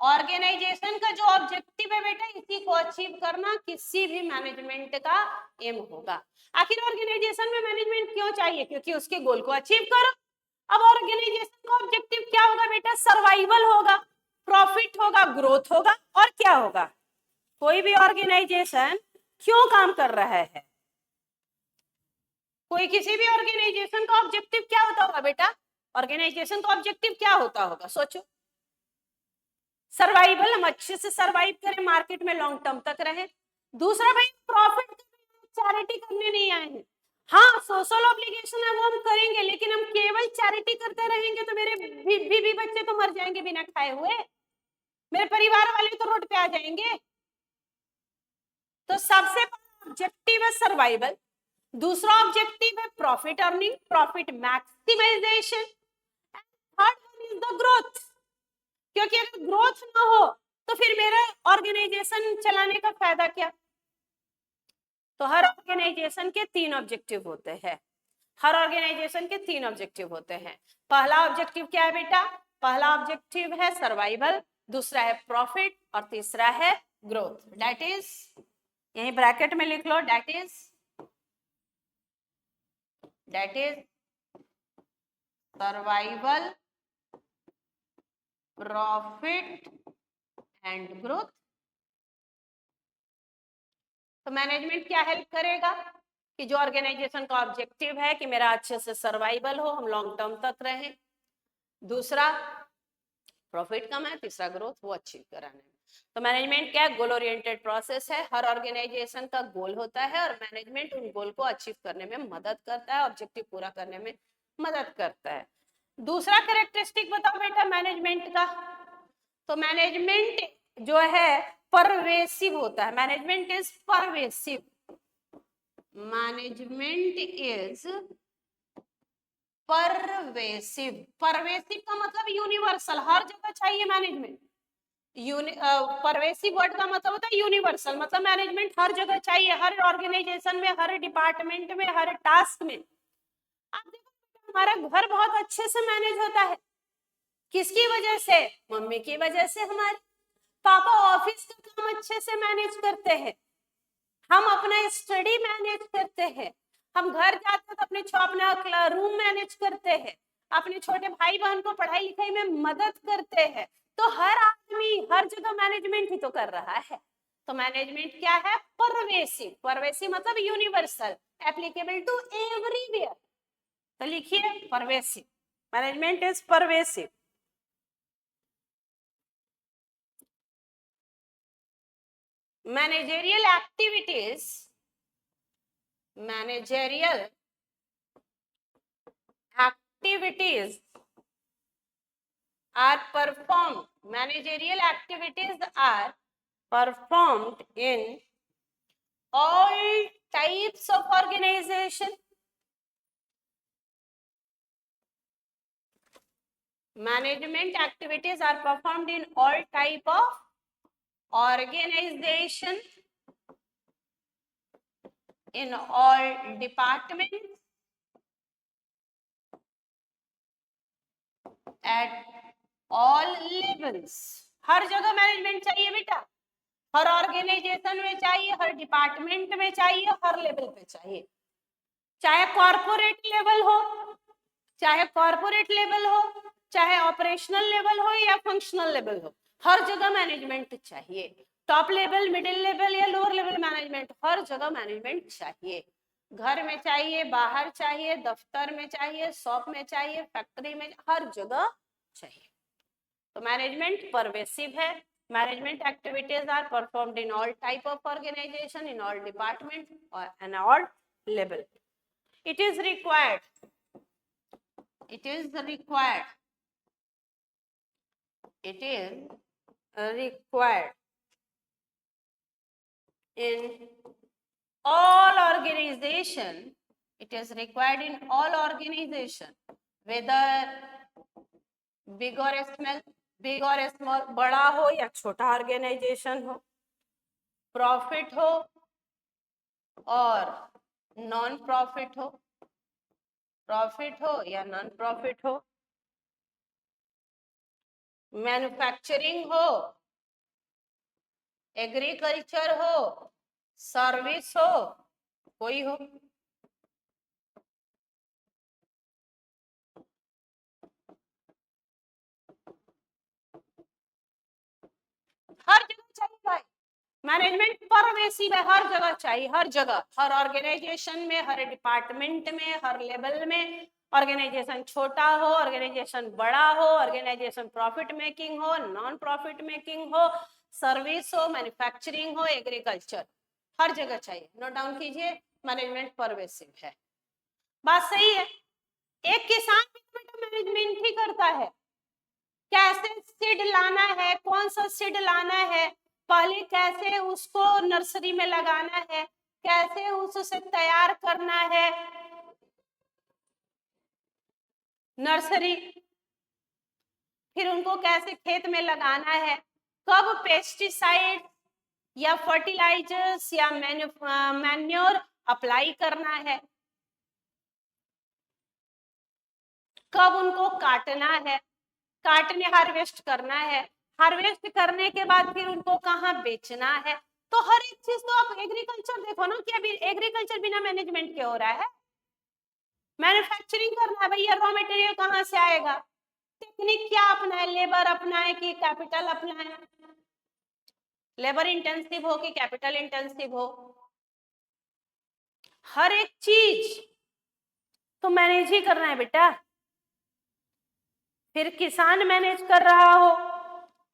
Organization का जो ऑब्जेक्टिव है बेटा, इसी को अचीव करना किसी भी मैनेजमेंट का एम होगा। आखिर ऑर्गेनाइजेशन में मैनेजमेंट क्यों चाहिए? क्योंकि उसके गोल को अचीव करो। अब ऑर्गेनाइजेशन का ऑब्जेक्टिव क्या होगा बेटा? सर्वाइवल होगा, प्रॉफिट होगा, ग्रोथ होगा, और क्या होगा? कोई भी ऑर्गेनाइजेशन क्यों काम कर रहा है? कोई किसी भी ऑर्गेनाइजेशन का ऑब्जेक्टिव क्या होता होगा बेटा? ऑर्गेनाइजेशन का ऑब्जेक्टिव क्या होता होगा? सोचो। सर्वाइवल, हम अच्छे से सर्वाइव करें, मार्केट में लॉन्ग टर्म तक रहे। दूसरा भाई प्रॉफिट, चैरिटी करने नहीं आए हैं। हाँ, सोशल ऑब्लिगेशन है वो हम करेंगे, लेकिन हम केवल चैरिटी करते रहेंगे तो मेरे बीवी बच्चे तो मर जाएंगे बिना खाए हुए, मेरे परिवार वाले तो रोड पे आ जाएंगे। तो सबसे पहला ऑब्जेक्टिव है सर्वाइवल, दूसरा ऑब्जेक्टिव है profit earning, profit maximization, third one is the growth. क्योंकि अगर ग्रोथ ना हो तो फिर मेरा ऑर्गेनाइजेशन चलाने का फायदा क्या? तो हर ऑर्गेनाइजेशन के तीन ऑब्जेक्टिव होते हैं, हर ऑर्गेनाइजेशन के तीन ऑब्जेक्टिव होते हैं। पहला ऑब्जेक्टिव क्या है बेटा? पहला ऑब्जेक्टिव है सर्वाइवल, दूसरा है प्रॉफिट, और तीसरा है ग्रोथ। दैट इज, यही ब्रैकेट में लिख लो, that is survival, profit and growth. तो मैनेजमेंट क्या हेल्प करेगा कि जो ऑर्गेनाइजेशन का ऑब्जेक्टिव है कि मेरा अच्छे से सर्वाइवल हो, हम लॉन्ग टर्म तक रहें, दूसरा प्रॉफिट कम है, तीसरा ग्रोथ, वो अचीव कराने में। तो मैनेजमेंट क्या है? गोल ओरिएंटेड प्रोसेस है, हर ऑर्गेनाइजेशन का गोल होता है और मैनेजमेंट उन गोल को अचीव करने में मदद करता है, ऑब्जेक्टिव पूरा करने में मदद करता है। दूसरा कैरेक्टरिस्टिक बताओ बेटा मैनेजमेंट का। तो मैनेजमेंट जो है परवेसिव होता है, management is pervasive, management is pervasive. Pervasive का मतलब यूनिवर्सल, हर जगह चाहिए मैनेजमेंट। परवेसिव वर्ड का मतलब होता है यूनिवर्सल, मतलब मैनेजमेंट हर जगह चाहिए, हर ऑर्गेनाइजेशन में, हर डिपार्टमेंट में, हर टास्क में। आप देखो हमारा घर बहुत अच्छे से मैनेज होता है, किसकी वजह से? मम्मी की वजह से। हमारे पापा ऑफिस का काम अच्छे से मैनेज करते हैं, हम अपना स्टडी मैनेज करते हैं, हम घर जाते हैं तो अपना रूम मैनेज करते हैं, अपने छोटे भाई बहन को पढ़ाई लिखाई में मदद करते हैं। तो हर आदमी हर जगह मैनेजमेंट ही तो कर रहा है। तो मैनेजमेंट क्या है? परवेसिव। परवेसिव मतलब यूनिवर्सल, एप्लीकेबल टू एवरीवेयर। तो लिखिए pervasive, management is pervasive. Managerial activities are performed managerial activities are performed in all types of organization. Management activities are performed in all type of organization, in all departments, at all levels. हर जगह management चाहिए बेटा, हर organisation में चाहिए, हर department में चाहिए, हर level पे चाहिए। चाहे कॉर्पोरेट लेवल हो, चाहे कॉर्पोरेट लेवल हो, चाहे ऑपरेशनल लेवल हो या फंक्शनल लेवल हो, हर जगह मैनेजमेंट चाहिए। टॉप लेवल, मिडिल लेवल या लोअर लेवल मैनेजमेंट, हर जगह मैनेजमेंट चाहिए। घर में चाहिए, बाहर चाहिए, दफ्तर में चाहिए, शॉप में चाहिए, फैक्ट्री में, हर जगह चाहिए। तो मैनेजमेंट परवेसिव है। Management activities are performed in all type of organization, in all department and all level. It is required in all organization, whether big or small, बड़ा हो या छोटा ऑर्गेनाइजेशन हो, प्रॉफिट हो और नॉन प्रॉफिट हो, profit हो या नॉन प्रॉफिट हो, मैन्युफैक्चरिंग हो, एग्रीकल्चर हो, सर्विस हो, कोई हो। हर जगह चाहिए भाई, मैनेजमेंट परवेसिव है, हर जगह चाहिए, हर जगह, हर ऑर्गेनाइजेशन में, हर डिपार्टमेंट में, हर लेवल में। ऑर्गेनाइजेशन छोटा हो, ऑर्गेनाइजेशन बड़ा हो, ऑर्गेनाइजेशन प्रॉफिट मेकिंग हो, नॉन प्रॉफिट मेकिंग हो, सर्विस हो, मैन्युफैक्चरिंग हो, एग्रीकल्चर, हर जगह चाहिए। नोट डाउन कीजिए, मैनेजमेंट परवेसिव है। बात सही है। एक किसान भी तो मैनेजमेंट ही करता है। कैसे सीड लाना है, कौन सा सीड लाना है, पहले कैसे उसको नर्सरी में लगाना है, कैसे उससे तैयार करना है नर्सरी, फिर उनको कैसे खेत में लगाना है, कब पेस्टिसाइड या फर्टिलाइजर्स या मैन्योर अप्लाई करना है, कब उनको काटना है, काटने हार्वेस्ट करना है, हार्वेस्ट करने के बाद फिर उनको कहाँ बेचना है। तो हर एक चीज तो आप एग्रीकल्चर देखो ना कि अभी एग्रीकल्चर बिना मैनेजमेंट के हो रहा है। मैन्युफैक्चरिंग करना है भैया, रॉ मटेरियल कहाँ से आएगा, टेक्निक क्या अपनाए, लेबर अपनाए कि कैपिटल अपनाए, लेबर इंटेंसिव हो कि कैपिटल इंटेंसिव हो, हर एक चीज तो मैनेज ही करना है बेटा। फिर किसान मैनेज कर रहा हो,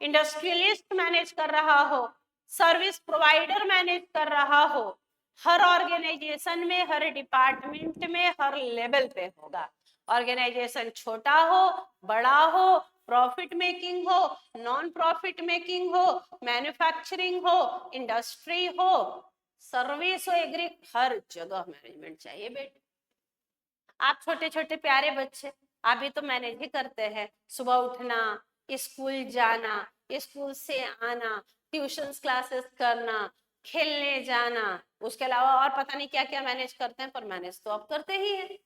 इंडस्ट्रियलिस्ट मैनेज कर रहा हो, सर्विस प्रोवाइडर मैनेज कर रहा हो, हर ऑर्गेनाइजेशन में, हर डिपार्टमेंट में, हर लेवल पे होगा। ऑर्गेनाइजेशन छोटा हो, बड़ा हो, प्रॉफिट मेकिंग हो, नॉन प्रॉफिट मेकिंग हो, मैन्युफैक्चरिंग हो, इंडस्ट्री हो, सर्विस हो, एग्री, हर जगह मैनेजमेंट चाहिए बेटा। आप छोटे छोटे प्यारे बच्चे, आप भी तो मैनेज ही करते हैं, सुबह उठना, स्कूल जाना, स्कूल से आना, ट्यूशंस क्लासेस करना, खेलने जाना, उसके अलावा और पता नहीं क्या क्या मैनेज करते हैं, पर मैनेज तो आप करते ही हैं।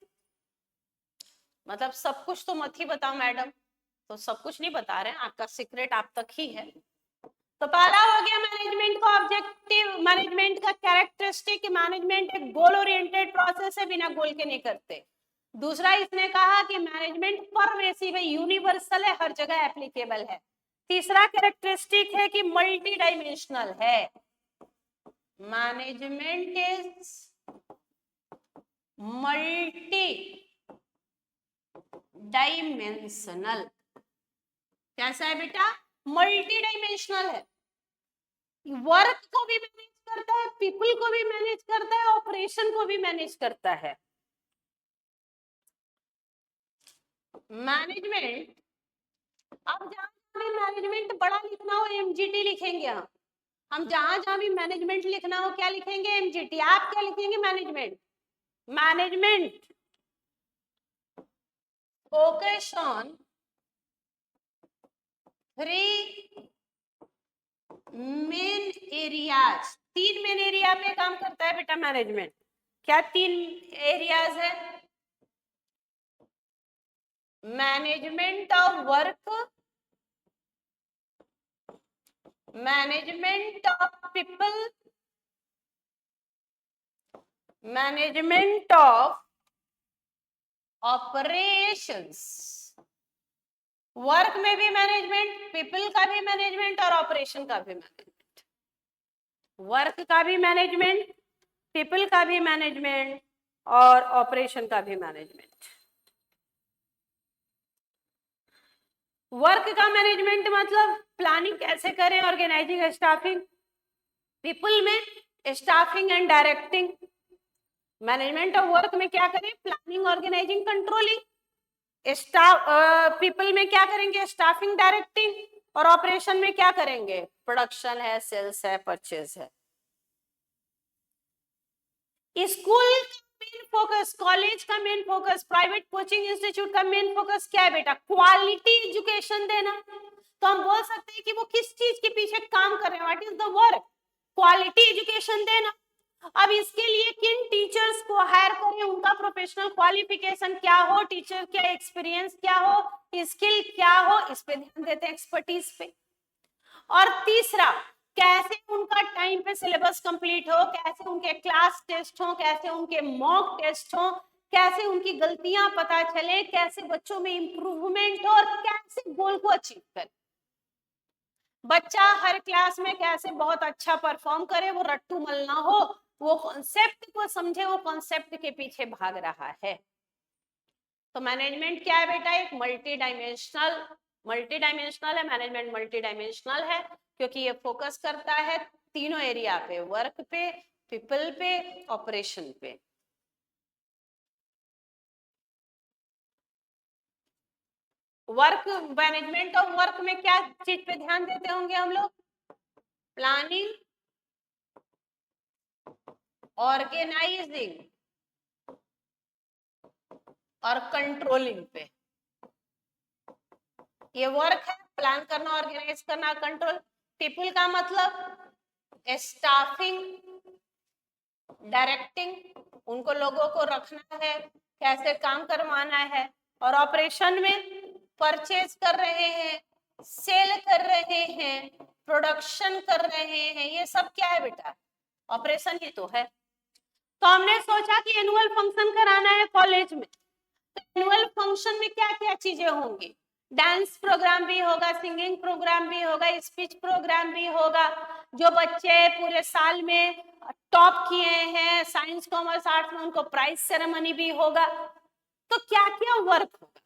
मतलब सब कुछ तो मत ही बताओ मैडम, तो सब कुछ नहीं बता रहे हैं, आपका सीक्रेट आप तक ही है। तो पहला हो गया मैनेजमेंट का ऑब्जेक्टिव, मैनेजमेंट का कैरेक्टरिस्टिक, मैनेजमेंट एक गोल ओरिएंटेड प्रोसेस है, बिना गोल के नहीं करते। दूसरा इसने कहा कि मैनेजमेंट परवेसिव है, यूनिवर्सल है, हर जगह एप्लीकेबल है। तीसरा कैरेक्टरिस्टिक है कि मल्टी डायमेंशनल है, मैनेजमेंट इज मल्टी डायमेंशनल। कैसा है बेटा? मल्टी डायमेंशनल है, वर्क को भी मैनेज करता है, पीपल को भी मैनेज करता है, ऑपरेशन को भी मैनेज करता है। मैनेजमेंट, अब जहां भी मैनेजमेंट बड़ा लिखना हो एमजीटी लिखेंगे हम जहां जहां भी मैनेजमेंट लिखना हो क्या लिखेंगे? एमजीटी। आप क्या लिखेंगे? Management. Management focus on 3 main areas, 3 main area पे काम करता है बेटा मैनेजमेंट। क्या 3 एरियाज है? Management of work, management of people, management of operations. Work में भी मैनेजमेंट, पीपल का भी मैनेजमेंट और ऑपरेशन का भी मैनेजमेंट। वर्क का भी मैनेजमेंट, पीपल का भी मैनेजमेंट और ऑपरेशन का भी मैनेजमेंट। वर्क का मैनेजमेंट मतलब प्लानिंग कैसे करें, ऑर्गेनाइजिंग, स्टाफिंग। पीपल में staffing and directing. Management of work में क्या करें? Planning, organizing, controlling. Staff people में क्या करेंगे? Staffing, directing. और ऑपरेशन में क्या करेंगे? प्रोडक्शन है, सेल्स है, परचेज है। स्कूल का मेन फोकस, कॉलेज का main focus, private coaching institute का मेन फोकस क्या है बेटा? क्वालिटी एजुकेशन देना। तो हम बोल सकते हैं कि वो किस चीज के पीछे काम कर रहे हैं, what is the work? Quality education देना। अब इसके लिए किन टीचर्स को हायर करें, उनका प्रोफेशनल क्वालिफिकेशन क्या हो, टीचर का एक्सपीरियंस क्या हो, स्किल क्या हो, इस पे ध्यान देते हैं, एक्सपर्टीज पे। और तीसरा, कैसे उनका टाइम पे सिलेबस कंप्लीट हो, कैसे उनके क्लास टेस्ट हो, कैसे उनके मॉक टेस्ट हो, कैसे उनकी गलतियां पता चले, कैसे बच्चों में इंप्रूवमेंट हो और कैसे गोल को अचीव करे। बच्चा हर क्लास में कैसे बहुत अच्छा परफॉर्म करे, वो रट्टू मल ना हो, वो कॉन्सेप्ट को समझे, वो कॉन्सेप्ट के पीछे भाग रहा है। तो मैनेजमेंट क्या है बेटा? एक मल्टी डायमेंशनल है मैनेजमेंट, मल्टी डायमेंशनल है क्योंकि ये फोकस करता है तीनों एरिया पे, वर्क पे, पीपल पे, ऑपरेशन पे। वर्क, मैनेजमेंट ऑफ वर्क में क्या चीज पे ध्यान देते होंगे हम लोग? प्लानिंग, ऑर्गेनाइजिंग और कंट्रोलिंग पे। ये वर्क है, प्लान करना, ऑर्गेनाइज करना, कंट्रोल। पीपल का मतलब स्टाफिंग, डायरेक्टिंग, उनको लोगों को रखना है, कैसे काम करवाना है। और ऑपरेशन में परचेज कर रहे हैं, सेल कर रहे हैं, प्रोडक्शन कर रहे हैं, ये सब क्या है बेटा? ऑपरेशन ही तो है। तो हमने सोचा कि एनुअल फंक्शन कराना है कॉलेज में, तो एनुअल फंक्शन में क्या क्या चीजें होंगी? डांस प्रोग्राम भी होगा, सिंगिंग प्रोग्राम भी होगा, स्पीच प्रोग्राम भी होगा। जो बच्चे पूरे साल में टॉप किए हैं साइंस, कॉमर्स, आर्ट्स में, उनको प्राइज सेरेमनी भी होगा। तो क्या क्या वर्क होगा?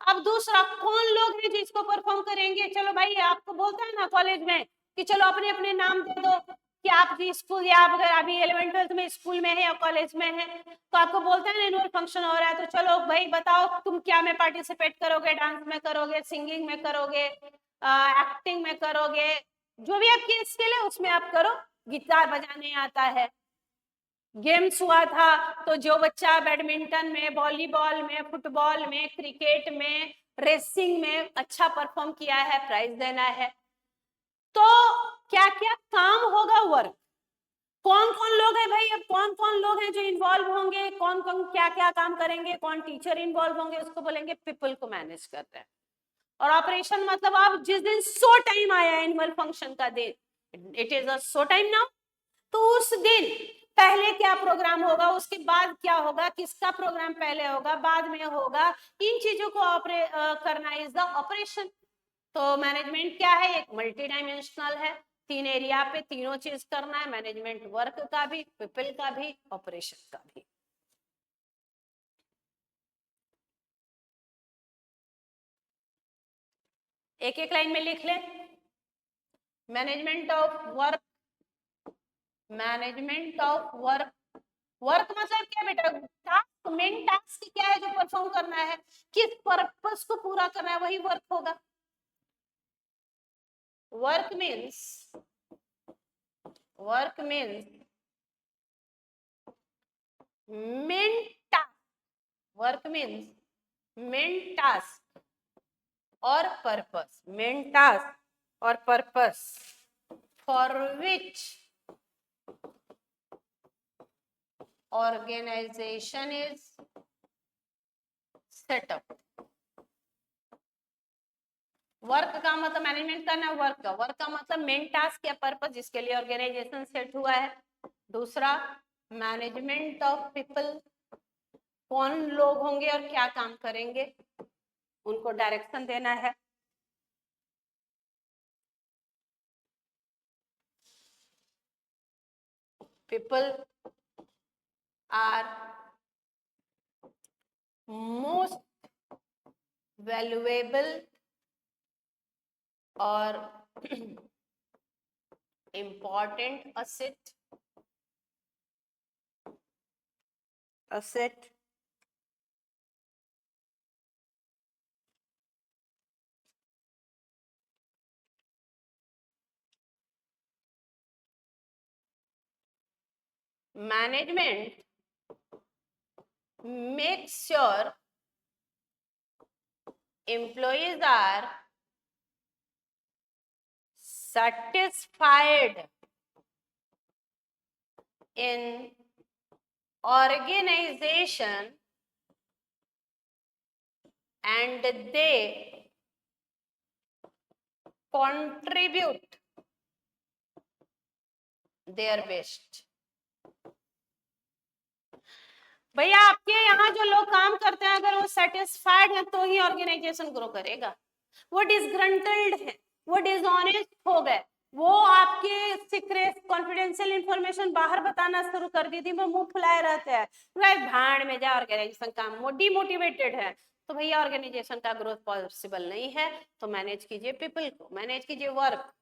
अब दूसरा, कौन लोग हैं जिसको परफॉर्म करेंगे? चलो भाई, आपको बोलता है ना कॉलेज में कि चलो अपने अपने नाम दे दो कि आप स्कूल, या आप अगर अभी 11th 12th में स्कूल में है या कॉलेज में है, तो आपको बोलता है एनुअल फंक्शन हो रहा है, तो चलो भाई बताओ तुम क्या में पार्टिसिपेट करोगे? डांस में करोगे, सिंगिंग में करोगे, एक्टिंग में करोगे, जो भी आपकी स्किल है उसमें आप करो। गिटार बजाने आता है, गेम्स हुआ था तो जो बच्चा बैडमिंटन में, वॉलीबॉल में, फुटबॉल में, क्रिकेट में, रेसिंग में अच्छा परफॉर्म किया है, प्राइज देना है। तो क्या क्या काम होगा, वर्क, कौन कौन लोग हैं भाई, अब कौन कौन लोग हैं जो इन्वॉल्व होंगे, कौन कौन क्या क्या काम करेंगे, कौन टीचर इन्वॉल्व होंगे, उसको बोलेंगे पीपल को मैनेज करते हैं। और ऑपरेशन मतलब आप जिस दिन सो टाइम आया एनुअल फंक्शन का दिन, it is a so time now, तो उस दिन पहले क्या प्रोग्राम होगा, उसके बाद क्या होगा, किसका प्रोग्राम पहले होगा बाद में होगा, इन चीजों को करना इज द ऑपरेशन। तो मैनेजमेंट क्या है, एक मल्टी डायमेंशनल है, 3 एरिया पे तीनों चीज करना है, मैनेजमेंट वर्क का भी, पीपल का भी, ऑपरेशन का भी। एक एक लाइन में लिख ले, management of work, management of work, work मतलब क्या बेटा, टास्क, मेन टास्क क्या है जो परफॉर्म करना है, किस पर्पस को पूरा करना है, वही वर्क होगा। Work means, work means main task, work means main task और पर्पस, मेन टास्क और purpose for which organization is set up। Work का मतलब मैनेजमेंट करना, वर्क का मतलब मेन टास्क या पर्पस जिसके लिए ऑर्गेनाइजेशन सेट हुआ है। दूसरा मैनेजमेंट ऑफ पीपल, कौन लोग होंगे और क्या काम करेंगे, उनको डायरेक्शन देना है। पीपल आर मोस्ट वैल्यूएबल और important asset management makes sure employees are satisfied in organization and they contribute their best। भैया आपके यहाँ जो लोग काम करते हैं अगर वो सेटिस्फाइड है तो ही ऑर्गेनाइजेशन ग्रो करेगा। वो डिसग्रंटल्ड है, वो डिसऑनेस्ट हो गए, वो आपके सीक्रेट कॉन्फिडेंशियल इंफॉर्मेशन बाहर बताना शुरू कर दी थी, वो मुंह फुलाए रहते हैं, भाड़ में जा ऑर्गेनाइजेशन काम, वो डिमोटिवेटेड है, तो भैया ऑर्गेनाइजेशन का ग्रोथ पॉसिबल नहीं है। तो मैनेज कीजिए पीपल को, मैनेज कीजिए वर्क,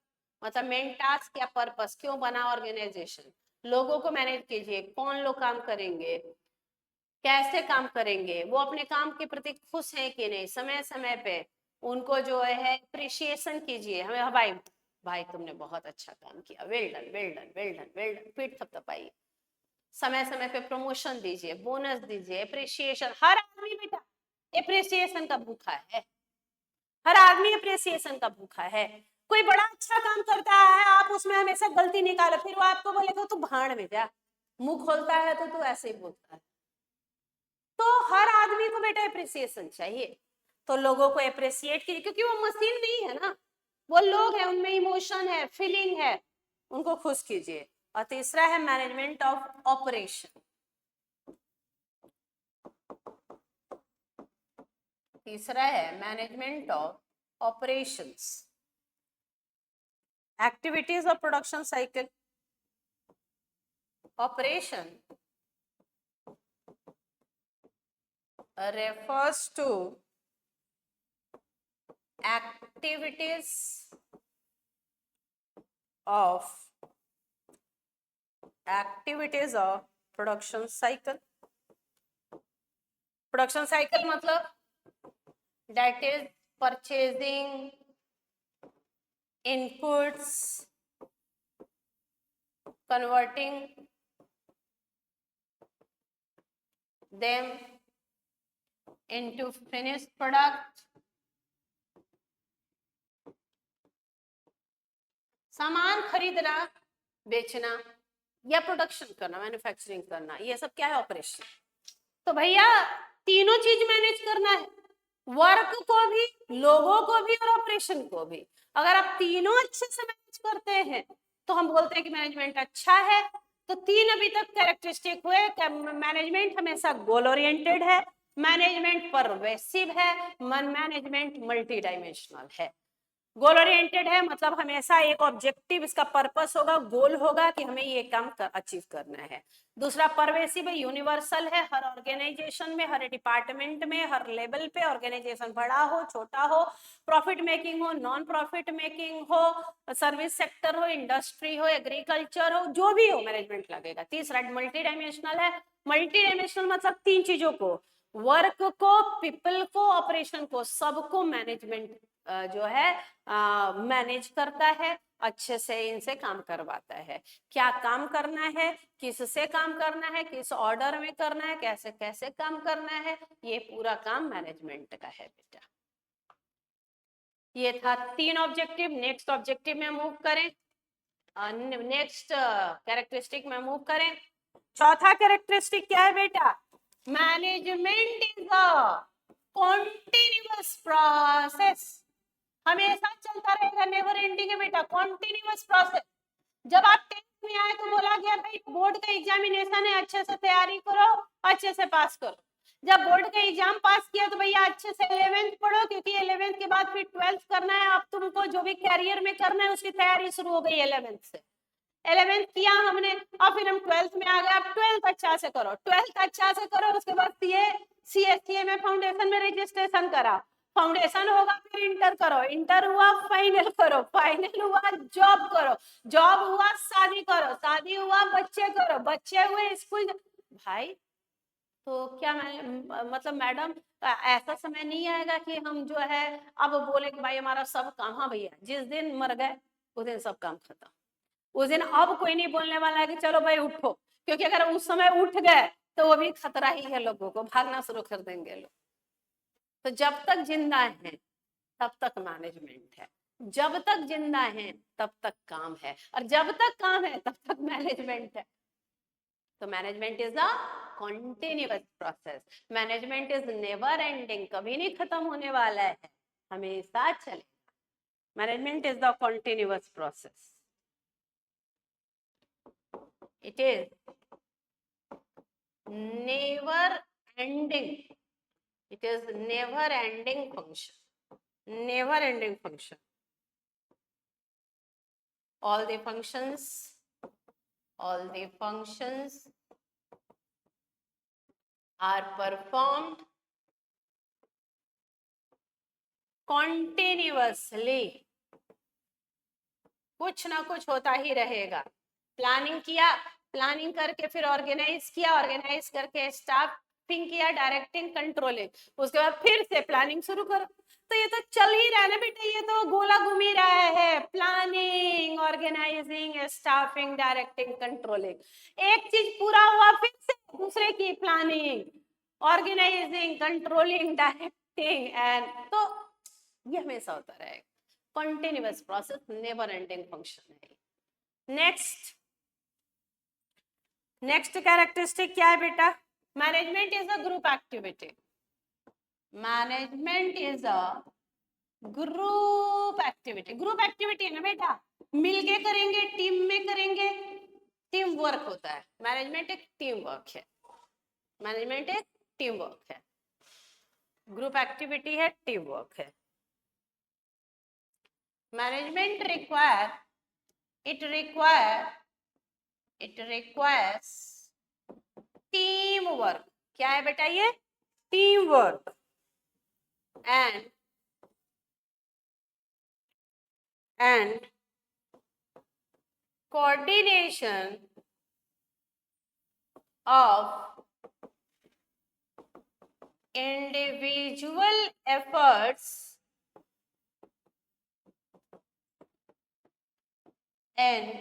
मतलब मेन टास्क या पर्पस, क्यों बना ऑर्गेनाइजेशन, लोगों को मैनेज कीजिए, कौन लोग काम करेंगे, कैसे काम करेंगे, वो अपने काम के प्रति खुश हैं कि नहीं, समय समय पे उनको जो है अप्रिशिएशन कीजिए, हमें हाँ भाई, भाई तुमने बहुत अच्छा काम किया, well done well done well done well done, पीठ थपथपाइए, समय समय पे प्रमोशन दीजिए, बोनस दीजिए, अप्रिशिएशन। हर आदमी बेटा अप्रिसिएशन का भूखा है, हर आदमी अप्रिसिएशन का भूखा है। कोई बड़ा अच्छा काम करता है, आप उसमें हमेशा गलती निकालो, फिर वो आपको बोलेगा तू भाड़ में जा, मुंह खोलता है तो तू ऐसे ही बोलता है। तो हर आदमी को बेटा अप्रिसिएशन चाहिए, तो लोगों को अप्रिसिएट कीजिए, क्योंकि वो मशीन नहीं है ना, वो लोग हैं, उनमें इमोशन है, फीलिंग है, उनको खुश कीजिए। और तीसरा है मैनेजमेंट ऑफ ऑपरेशन, तीसरा है management of operations, activities of production cycle. Operation refers to activities of production cycle. Production cycle मतलब that is purchasing inputs, converting them into finished product, सामान खरीदना, बेचना या प्रोडक्शन करना, मैन्युफैक्चरिंग करना, ये सब क्या है? ऑपरेशन। तो भैया तीनों चीज मैनेज करना है, वर्क को भी, लोगों को भी और ऑपरेशन को भी। अगर आप तीनों अच्छे से मैनेज करते हैं तो हम बोलते हैं कि मैनेजमेंट अच्छा है। तो तीन अभी तक कैरेक्टरिस्टिक हुए। मैनेजमेंट हमेशा गोल ओरिएंटेड है, मैनेजमेंट परवेसिव है, मैनेजमेंट मल्टी डायमेंशनल है। गोल ओरिएंटेड है मतलब हमेशा एक ऑब्जेक्टिव, इसका पर्पस होगा, गोल होगा कि हमें ये काम अचीव करना है। दूसरा परवेसिव है, यूनिवर्सल है, हर ऑर्गेनाइजेशन में, हर डिपार्टमेंट में, हर लेवल पे, ऑर्गेनाइजेशन बड़ा हो छोटा हो, प्रॉफिट मेकिंग हो नॉन प्रॉफिट मेकिंग हो, सर्विस सेक्टर हो, इंडस्ट्री हो, एग्रीकल्चर हो, जो भी हो मैनेजमेंट लगेगा। तीसरा मल्टी डायमेंशनल है। मल्टी डायमेंशनल मतलब तीन चीजों को, वर्क को, पीपल को, ऑपरेशन को, सबको मैनेजमेंट जो है मैनेज करता है, अच्छे से इनसे काम करवाता है। क्या काम करना है, किससे काम करना है, किस ऑर्डर में करना है, कैसे कैसे काम करना है, ये पूरा काम मैनेजमेंट का है बेटा। ये था तीन ऑब्जेक्टिव। नेक्स्ट ऑब्जेक्टिव में मूव करें, नेक्स्ट कैरेक्टरिस्टिक में मूव करें। चौथा कैरेक्टरिस्टिक क्या है बेटा? Management is a continuous process, हमेशा चलता रहेगा, नेवर एंडिंग है बेटा, कॉन्टिन्यूअस प्रोसेस। जब आप 10th में आए तो बोला गया भाई बोर्ड का एग्जामिनेशन है, अच्छे से तैयारी करो, अच्छे से पास करो। जब बोर्ड का एग्जाम पास किया तो भैया अच्छे से 11th पढ़ो, क्योंकि 11th के बाद फिर 12th करना है। अब तुमको जो भी कैरियर में करना है उसकी तैयारी शुरू हो गई 11th से। 11th किया हमने, अब फिर हम 12th में आ गए। अब 12th अच्छा से करो, 12th अच्छा से करो, उसके बाद CA में फाउंडेशन में रजिस्ट्रेशन करा, फाउंडेशन होगा, फिर इंटर करो, इंटर हुआ फाइनल करो, फाइनल हुआ जॉब करो, जॉब हुआ शादी करो, शादी हुआ बच्चे करो, बच्चे हुए स्कूल। भाई तो क्या मतलब मैडम ऐसा समय नहीं आएगा कि हम जो है अब बोले कि भाई हमारा सब काम, हाँ भैया जिस दिन मर गए उस दिन सब काम खत्म। उस दिन अब कोई नहीं बोलने वाला है कि चलो भाई उठो, क्योंकि अगर उस समय उठ गए तो वो भी खतरा ही है, लोगों को भागना शुरू कर देंगे लोग। तो जब तक जिंदा है तब तक मैनेजमेंट है, जब तक जिंदा है तब तक काम है, और जब तक काम है तब तक मैनेजमेंट है। तो management is a continuous process, management is never ending, कभी नहीं खत्म होने वाला है, हमेशा चले। Management is the continuous process, it is never ending, it is never ending function, never ending function. All the functions are performed continuously, कुछ ना कुछ होता ही रहेगा। प्लानिंग किया, प्लानिंग करके फिर ऑर्गेनाइज किया, ऑर्गेनाइज करके स्टाफिंग किया, डायरेक्टिंग, कंट्रोलिंग, उसके बाद फिर से प्लानिंग शुरू करो। तो ये तो चल ही रहा है ना बेटा, ये तो गोला घूम ही रहा है, planning, organizing, staffing, directing, controlling. एक चीज पूरा हुआ फिर से दूसरे की planning, organizing, controlling, directing, and तो ये हमेशा होता रहेगा। Continuous process, never ending function है। नेक्स्ट कैरेक्टरिस्टिक क्या है बेटा? Management is a group activity, management is a group activity. Group activity है ना बेटा, मिलके करेंगे, टीम में करेंगे, टीम वर्क होता है। मैनेजमेंट एक टीम वर्क है, मैनेजमेंट एक टीम वर्क है, ग्रुप एक्टिविटी है, टीम वर्क है। Management it requires teamwork। क्या है बेटा ये? Team work and coordination of individual efforts and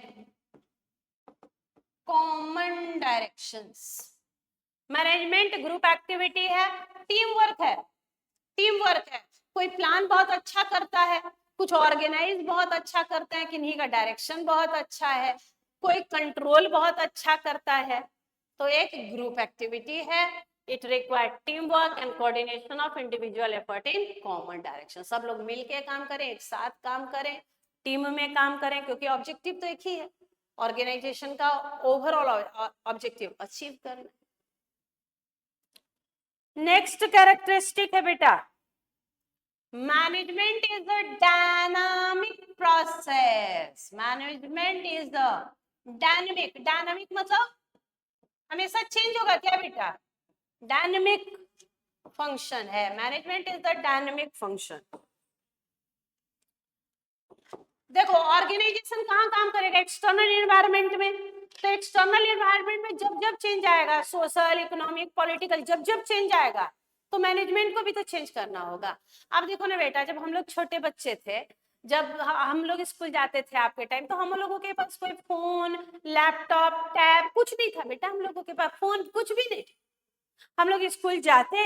common directions। Management group activity है, टीम वर्क है, टीम वर्क है। कोई प्लान बहुत अच्छा करता है, कुछ ऑर्गेनाइज बहुत अच्छा करते हैं, किन्हीं का डायरेक्शन बहुत अच्छा है, कोई कंट्रोल बहुत अच्छा करता है। तो एक ग्रुप एक्टिविटी है, it require team work and coordination of individual effort in common direction. सब लोग मिलके काम करें, एक साथ काम करें, टीम में काम करें, क्योंकि ऑब्जेक्टिव तो एक ही है, ऑर्गेनाइजेशन का ओवरऑल ऑब्जेक्टिव अचीव करना। नेक्स्ट कैरेक्टरिस्टिक है बेटा, management is a dynamic process. Management is a dynamic, dynamic मतलब हमेशा चेंज होगा क्या बेटा, डायनामिक फंक्शन है। Management is the dynamic function. देखो ऑर्गेनाइजेशन कहाँ काम करेगा, एक्सटर्नल एनवायरनमेंट में। तो एक्सटर्नल एनवायरनमेंट में जब जब चेंज आएगा, सोशल, इकोनॉमिक, पॉलिटिकल, जब जब चेंज आएगा तो मैनेजमेंट को भी तो चेंज करना होगा। अब देखो ना बेटा, जब हम लोग छोटे बच्चे थे, जब हम लोग स्कूल जाते थे आपके टाइम, तो हम लोगों के पास कोई फोन, लैपटॉप, टैब कुछ नहीं था बेटा। हम लोगों के पास फोन कुछ भी नहीं, हम लोग स्कूल जाते,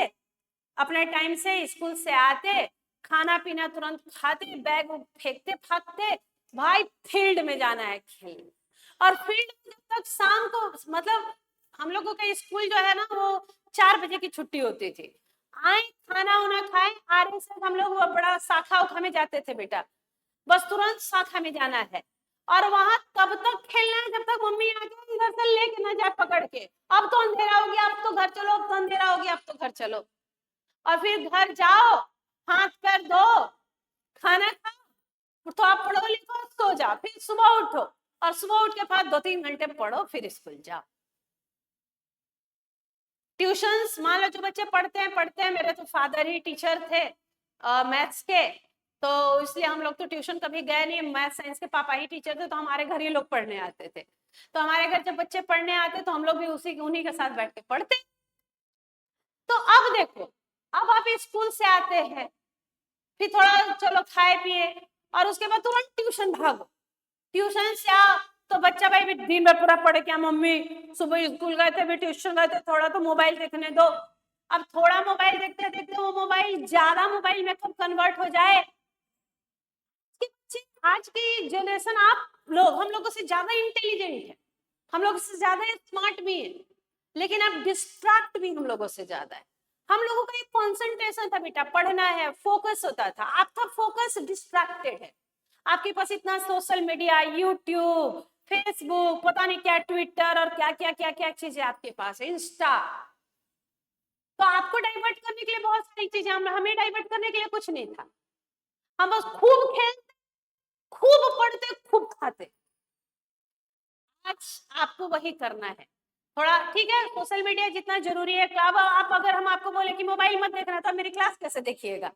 अपने टाइम से स्कूल से आते, खाना पीना तुरंत खाते, बैग फेंकते फाकते, भाई फील्ड में जाना है खेलने। और फील्ड में जब तक शाम को, मतलब हम लोगों का स्कूल जो है ना वो 4 बजे की छुट्टी होती थी, आए खाना वाना खाए, आरे से हम लोग वो बड़ा शाखा उखा में जाते थे बेटा, बस तुरंत शाखा में जाना है। और वहां तब तक खेलना है जब तक मम्मी आके इधर से लेके ना जाए पकड़ के, अब तो अंधेरा हो गया, अब तो घर चलो, अब तो अंधेरा हो गया, अब तो घर चलो। और फिर घर जाओ, हाथ पैर धो, खाना खाओ, तो आप पढ़ो लिखो, सो जाओ, फिर सुबह उठो, और सुबह उठ के बाद 2-3 घंटे पढ़ो, फिर स्कूल जाओ। ट्यूशंस, मान लो जो बच्चे पढ़ते हैं, मेरे तो फादर ही टीचर थे मैथ्स के, तो इसलिए हम लोग तो ट्यूशन कभी गए नहीं, मैथ साइंस के पापा ही टीचर थे, तो हमारे घर ही लोग पढ़ने आते थे। तो हमारे घर जब बच्चे पढ़ने आते तो हम लोग भी उन्हीं के साथ बैठ के पढ़ते। तो अब देखो, अब आप स्कूल से आते हैं, फिर थोड़ा चलो खाए पिए, और उसके बाद तुरंत ट्यूशन भागो। ट्यूशन से आओ तो बच्चा भाई भी दिन भर पूरा पढ़े क्या मम्मी, सुबह स्कूल गए थे, भी ट्यूशन गए थे, थोड़ा तो मोबाइल देखने दो। अब थोड़ा मोबाइल देखते देखते वो मोबाइल ज्यादा मोबाइल में कब कन्वर्ट हो जाए। आज की जनरेशन, आप लोग हम लोगों से ज्यादा इंटेलिजेंट है, हम लोग से ज्यादा स्मार्ट भी है, लेकिन अब डिस्ट्रैक्ट भी हम लोगों से ज्यादा है। हम लोगों का एक कंसंट्रेशन था बेटा, पढ़ना है, फोकस होता था, आपका फोकस डिस्ट्रैक्टेड है। आपके पास इतना सोशल मीडिया, यूट्यूब, फेसबुक, पता नहीं क्या, ट्विटर, और क्या क्या क्या क्या चीजें आपके पास है, इंस्टा। तो आपको डाइवर्ट करने के लिए बहुत सारी चीजें, हमें डाइवर्ट करने के लिए कुछ नहीं था। हम बस खूब खेलते, खूब पढ़ते, खूब खाते। आज आपको वही करना है। थोड़ा ठीक है, सोशल मीडिया जितना जरूरी है, अब आप अगर हम आपको बोले कि मोबाइल मत देखना, तो मेरी क्लास कैसे देखिएगा।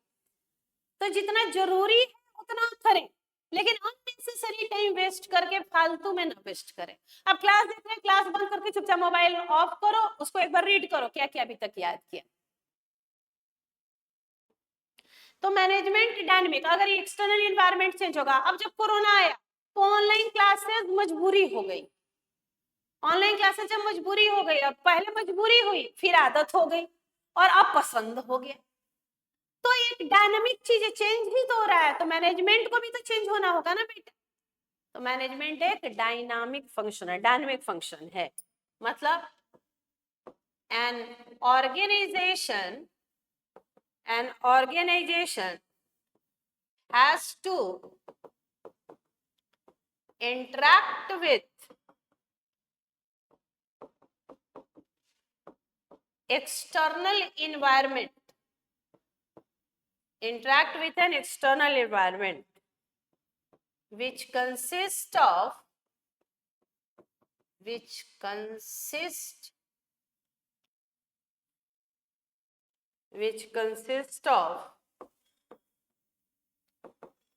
तो जितना जरूरी है उतना करें, लेकिन अननेसेसरी टाइम वेस्ट करके फालतू में ना वेस्ट करें। अब क्लास देख रहे हैं, क्लास बंद करके चुपचाप मोबाइल ऑफ करो, उसको एक बार रीड करो, क्या क्या अभी तक याद किया। तो मैनेजमेंट डायनेमिक, अगर एक्सटर्नल एनवायरनमेंट चेंज होगा, अब जब कोरोना आया तो ऑनलाइन क्लासेस मजबूरी हो गई, ऑनलाइन क्लासेस जब मजबूरी हो गई, अब पहले मजबूरी हुई, फिर आदत हो गई, और अब पसंद हो गया। तो एक डायनामिक चीजें चेंज ही तो हो रहा है, तो मैनेजमेंट को भी तो चेंज होना होगा ना बेटा। तो मैनेजमेंट एक डायनामिक फंक्शन है, डायनामिक फंक्शन है, मतलब an organization, an organization has to interact with external environment, interact with an external environment which consists of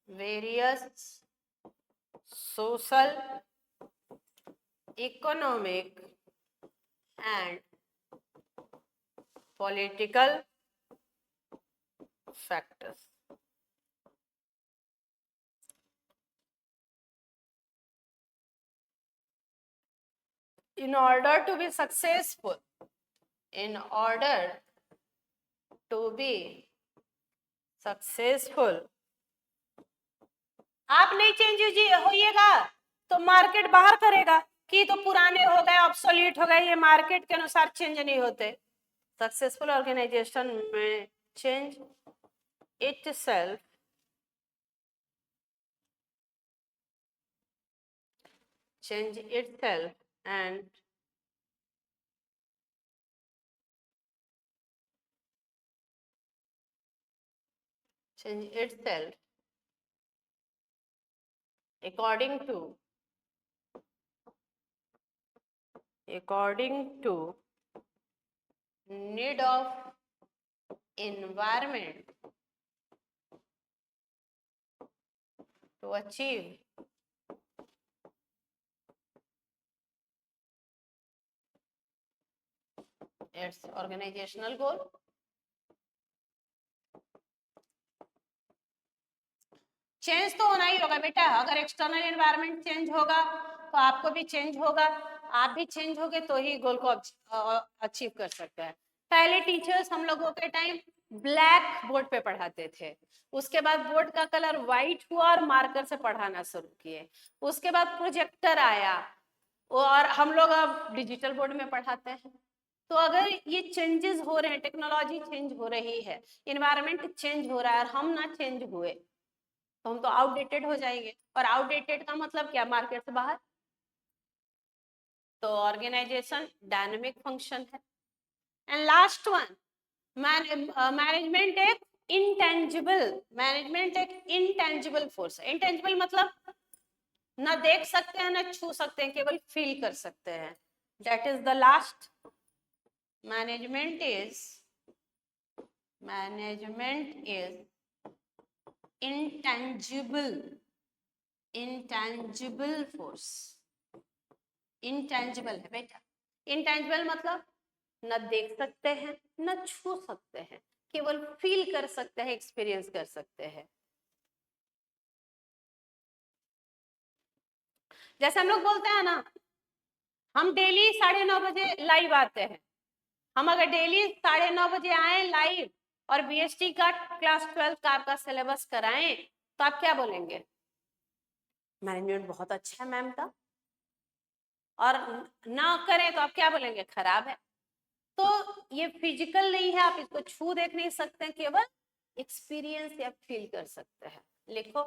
various social, economic and political factors. In order to be successful, in order to be successful, आप नहीं change होइएगा तो market बाहर करेगा कि तो पुराने हो गए, ऑब्सोलीट हो गए, ये मार्केट के अनुसार चेंज नहीं होते। सक्सेसफुल ऑर्गेनाइजेशन में change itself and change itself according to need of environment to achieve its organizational goal। Change तो होना ही होगा बेटा, अगर एक्सटर्नल एनवायरनमेंट चेंज होगा तो आपको भी चेंज होगा, आप भी चेंज होगे तो ही गोल को अचीव कर सकते हैं। पहले टीचर्स हम लोगों के टाइम ब्लैक बोर्ड पे पढ़ाते थे, उसके बाद बोर्ड का कलर व्हाइट हुआ और मार्कर से पढ़ाना शुरू किए, उसके बाद प्रोजेक्टर आया और हम लोग अब डिजिटल बोर्ड में पढ़ाते हैं। तो अगर ये चेंजेस हो रहे हैं, टेक्नोलॉजी चेंज हो रही है, इन्वायरमेंट चेंज हो रहा है और हम ना चेंज हुए तो हम तो आउटडेटेड हो जाएंगे, और आउटडेटेड का मतलब क्या, मार्केट से बाहर। तो ऑर्गेनाइजेशन डायनेमिक फंक्शन है। एंड लास्ट वन, मैनेजमेंट एक इंटेंजिबल फोर्स है। इंटेंजिबल मतलब ना देख सकते हैं ना छू सकते हैं, केवल फील कर सकते हैं। That is the last. Management is intangible force. Intangible है बेटा। इंटेंजिबल मतलब न देख सकते हैं न छू सकते हैं, केवल फील कर सकते हैं, एक्सपीरियंस कर सकते हैं। जैसे हम लोग बोलते हैं ना, हम डेली 9:30 बजे लाइव आते हैं, हम अगर डेली 9:30 बजे आए लाइव और बीएसटी का क्लास 12 का आपका सिलेबस कराएं तो आप क्या बोलेंगे, मैनेजमेंट बहुत अच्छा है मैम का। और ना करें तो आप क्या बोलेंगे, खराब है। तो ये फिजिकल नहीं है, आप इसको छू देख नहीं सकते हैं, केवल एक्सपीरियंस या फील कर सकते हैं। लिखो,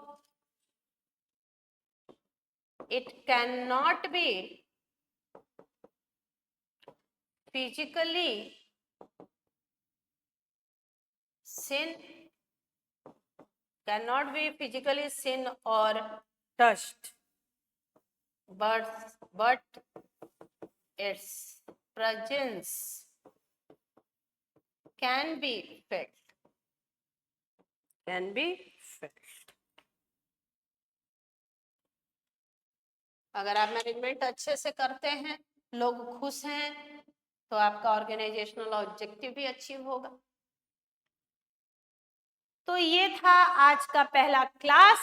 it can not be physically seen, cannot be physically seen or touched, but its presence can be felt, can be felt। अगर आप मैनेजमेंट अच्छे से करते हैं, लोग खुश हैं, तो आपका ऑर्गेनाइजेशनल ऑब्जेक्टिव भी अचीव होगा। तो ये था आज का पहला क्लास,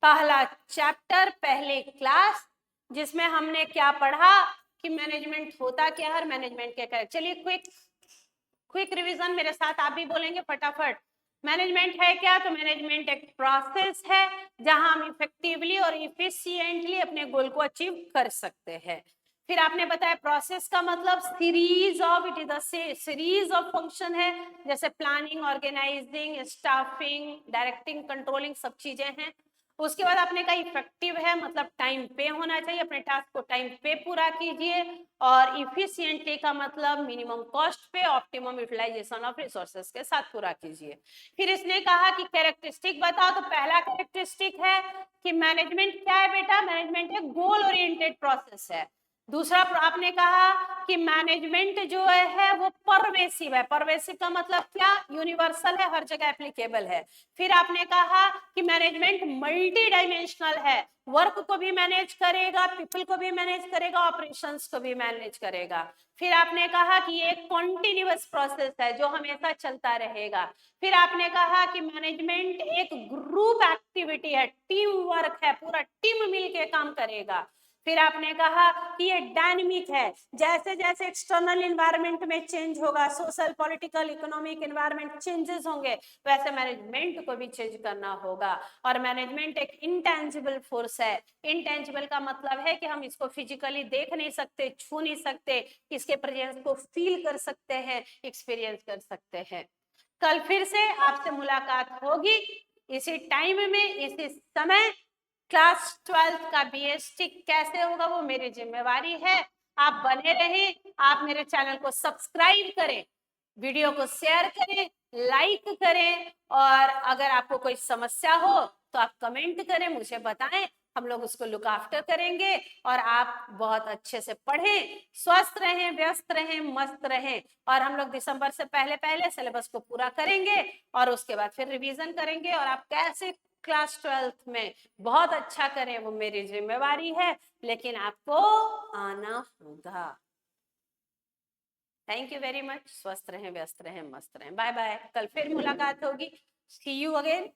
पहला चैप्टर, पहले क्लास, जिसमें हमने क्या पढ़ा कि मैनेजमेंट होता क्या है और मैनेजमेंट क्या करे। चलिए क्विक रिवीजन मेरे साथ आप भी बोलेंगे फटाफट। मैनेजमेंट है क्या, तो मैनेजमेंट एक प्रोसेस है जहां हम इफेक्टिवली और इफिशिएंटली अपने गोल को अचीव कर सकते हैं। फिर आपने बताया प्रोसेस का मतलब series of, it is a series of function है, जैसे planning, organizing, staffing, directing, controlling, सब चीजें हैं। उसके बाद आपने कहा इफेक्टिव है मतलब टाइम पे होना चाहिए, अपने टास्क को टाइम पे पूरा कीजिए। और इफिशिएंटली का मतलब मिनिमम कॉस्ट पे ऑप्टिमम यूटिलाइजेशन ऑफ रिसोर्सेज के साथ पूरा कीजिए। फिर इसने कहा कि कैरेक्टरिस्टिक बताओ, तो पहला कैरेक्टरिस्टिक है कि मैनेजमेंट क्या है बेटा, मैनेजमेंट एक गोल ओरिएंटेड प्रोसेस है। दूसरा आपने कहा कि मैनेजमेंट जो है वो परवेसिव है। परवेसिव का मतलब क्या, यूनिवर्सल है, हर जगह एप्लीकेबल है। फिर आपने कहा कि मैनेजमेंट मल्टी डायमेंशनल है, वर्क को भी मैनेज करेगा, पीपल को भी मैनेज करेगा, ऑपरेशंस को भी मैनेज करेगा। फिर आपने कहा कि ये एक कॉन्टिन्यूअस प्रोसेस है जो हमेशा चलता रहेगा। फिर आपने कहा कि मैनेजमेंट एक ग्रुप एक्टिविटी है, टीम वर्क है, पूरा टीम मिलके काम करेगा। फिर आपने कहा कि ये डायनेमिक है, जैसे जैसे एक्सटर्नल इन्वायरमेंट में चेंज होगा, social political economic environment changes होंगे, वैसे मैनेजमेंट को भी चेंज करना होगा। और मैनेजमेंट एक इंटेंजिबल फोर्स है। इंटेंजिबल का मतलब है कि हम इसको फिजिकली देख नहीं सकते, छू नहीं सकते, इसके प्रेजेंस को फील कर सकते हैं, एक्सपीरियंस कर सकते हैं। कल फिर से आपसे मुलाकात होगी इसी टाइम में, इसी समय। क्लास 12th का बीएसटी कैसे होगा वो मेरी जिम्मेवारी है। आप बने रहें, आप मेरे चैनल को सब्सक्राइब करें, वीडियो को शेयर करें, लाइक करें, और अगर आपको कोई समस्या हो तो आप कमेंट करें, मुझे बताएं, हम लोग उसको लुक आफ्टर करेंगे। और आप बहुत अच्छे से पढ़ें, स्वस्थ रहें, व्यस्त रहें, मस्त रहें। और हम लोग दिसंबर से पहले पहले सिलेबस को पूरा करेंगे और उसके बाद फिर रिवीजन करेंगे। और आप कैसे क्लास 12th में बहुत अच्छा करें वो मेरी जिम्मेवारी है, लेकिन आपको आना होगा। Thank you very much. स्वस्थ रहें, व्यस्त रहें, मस्त रहें। Bye bye. कल फिर मुलाकात होगी। See you again.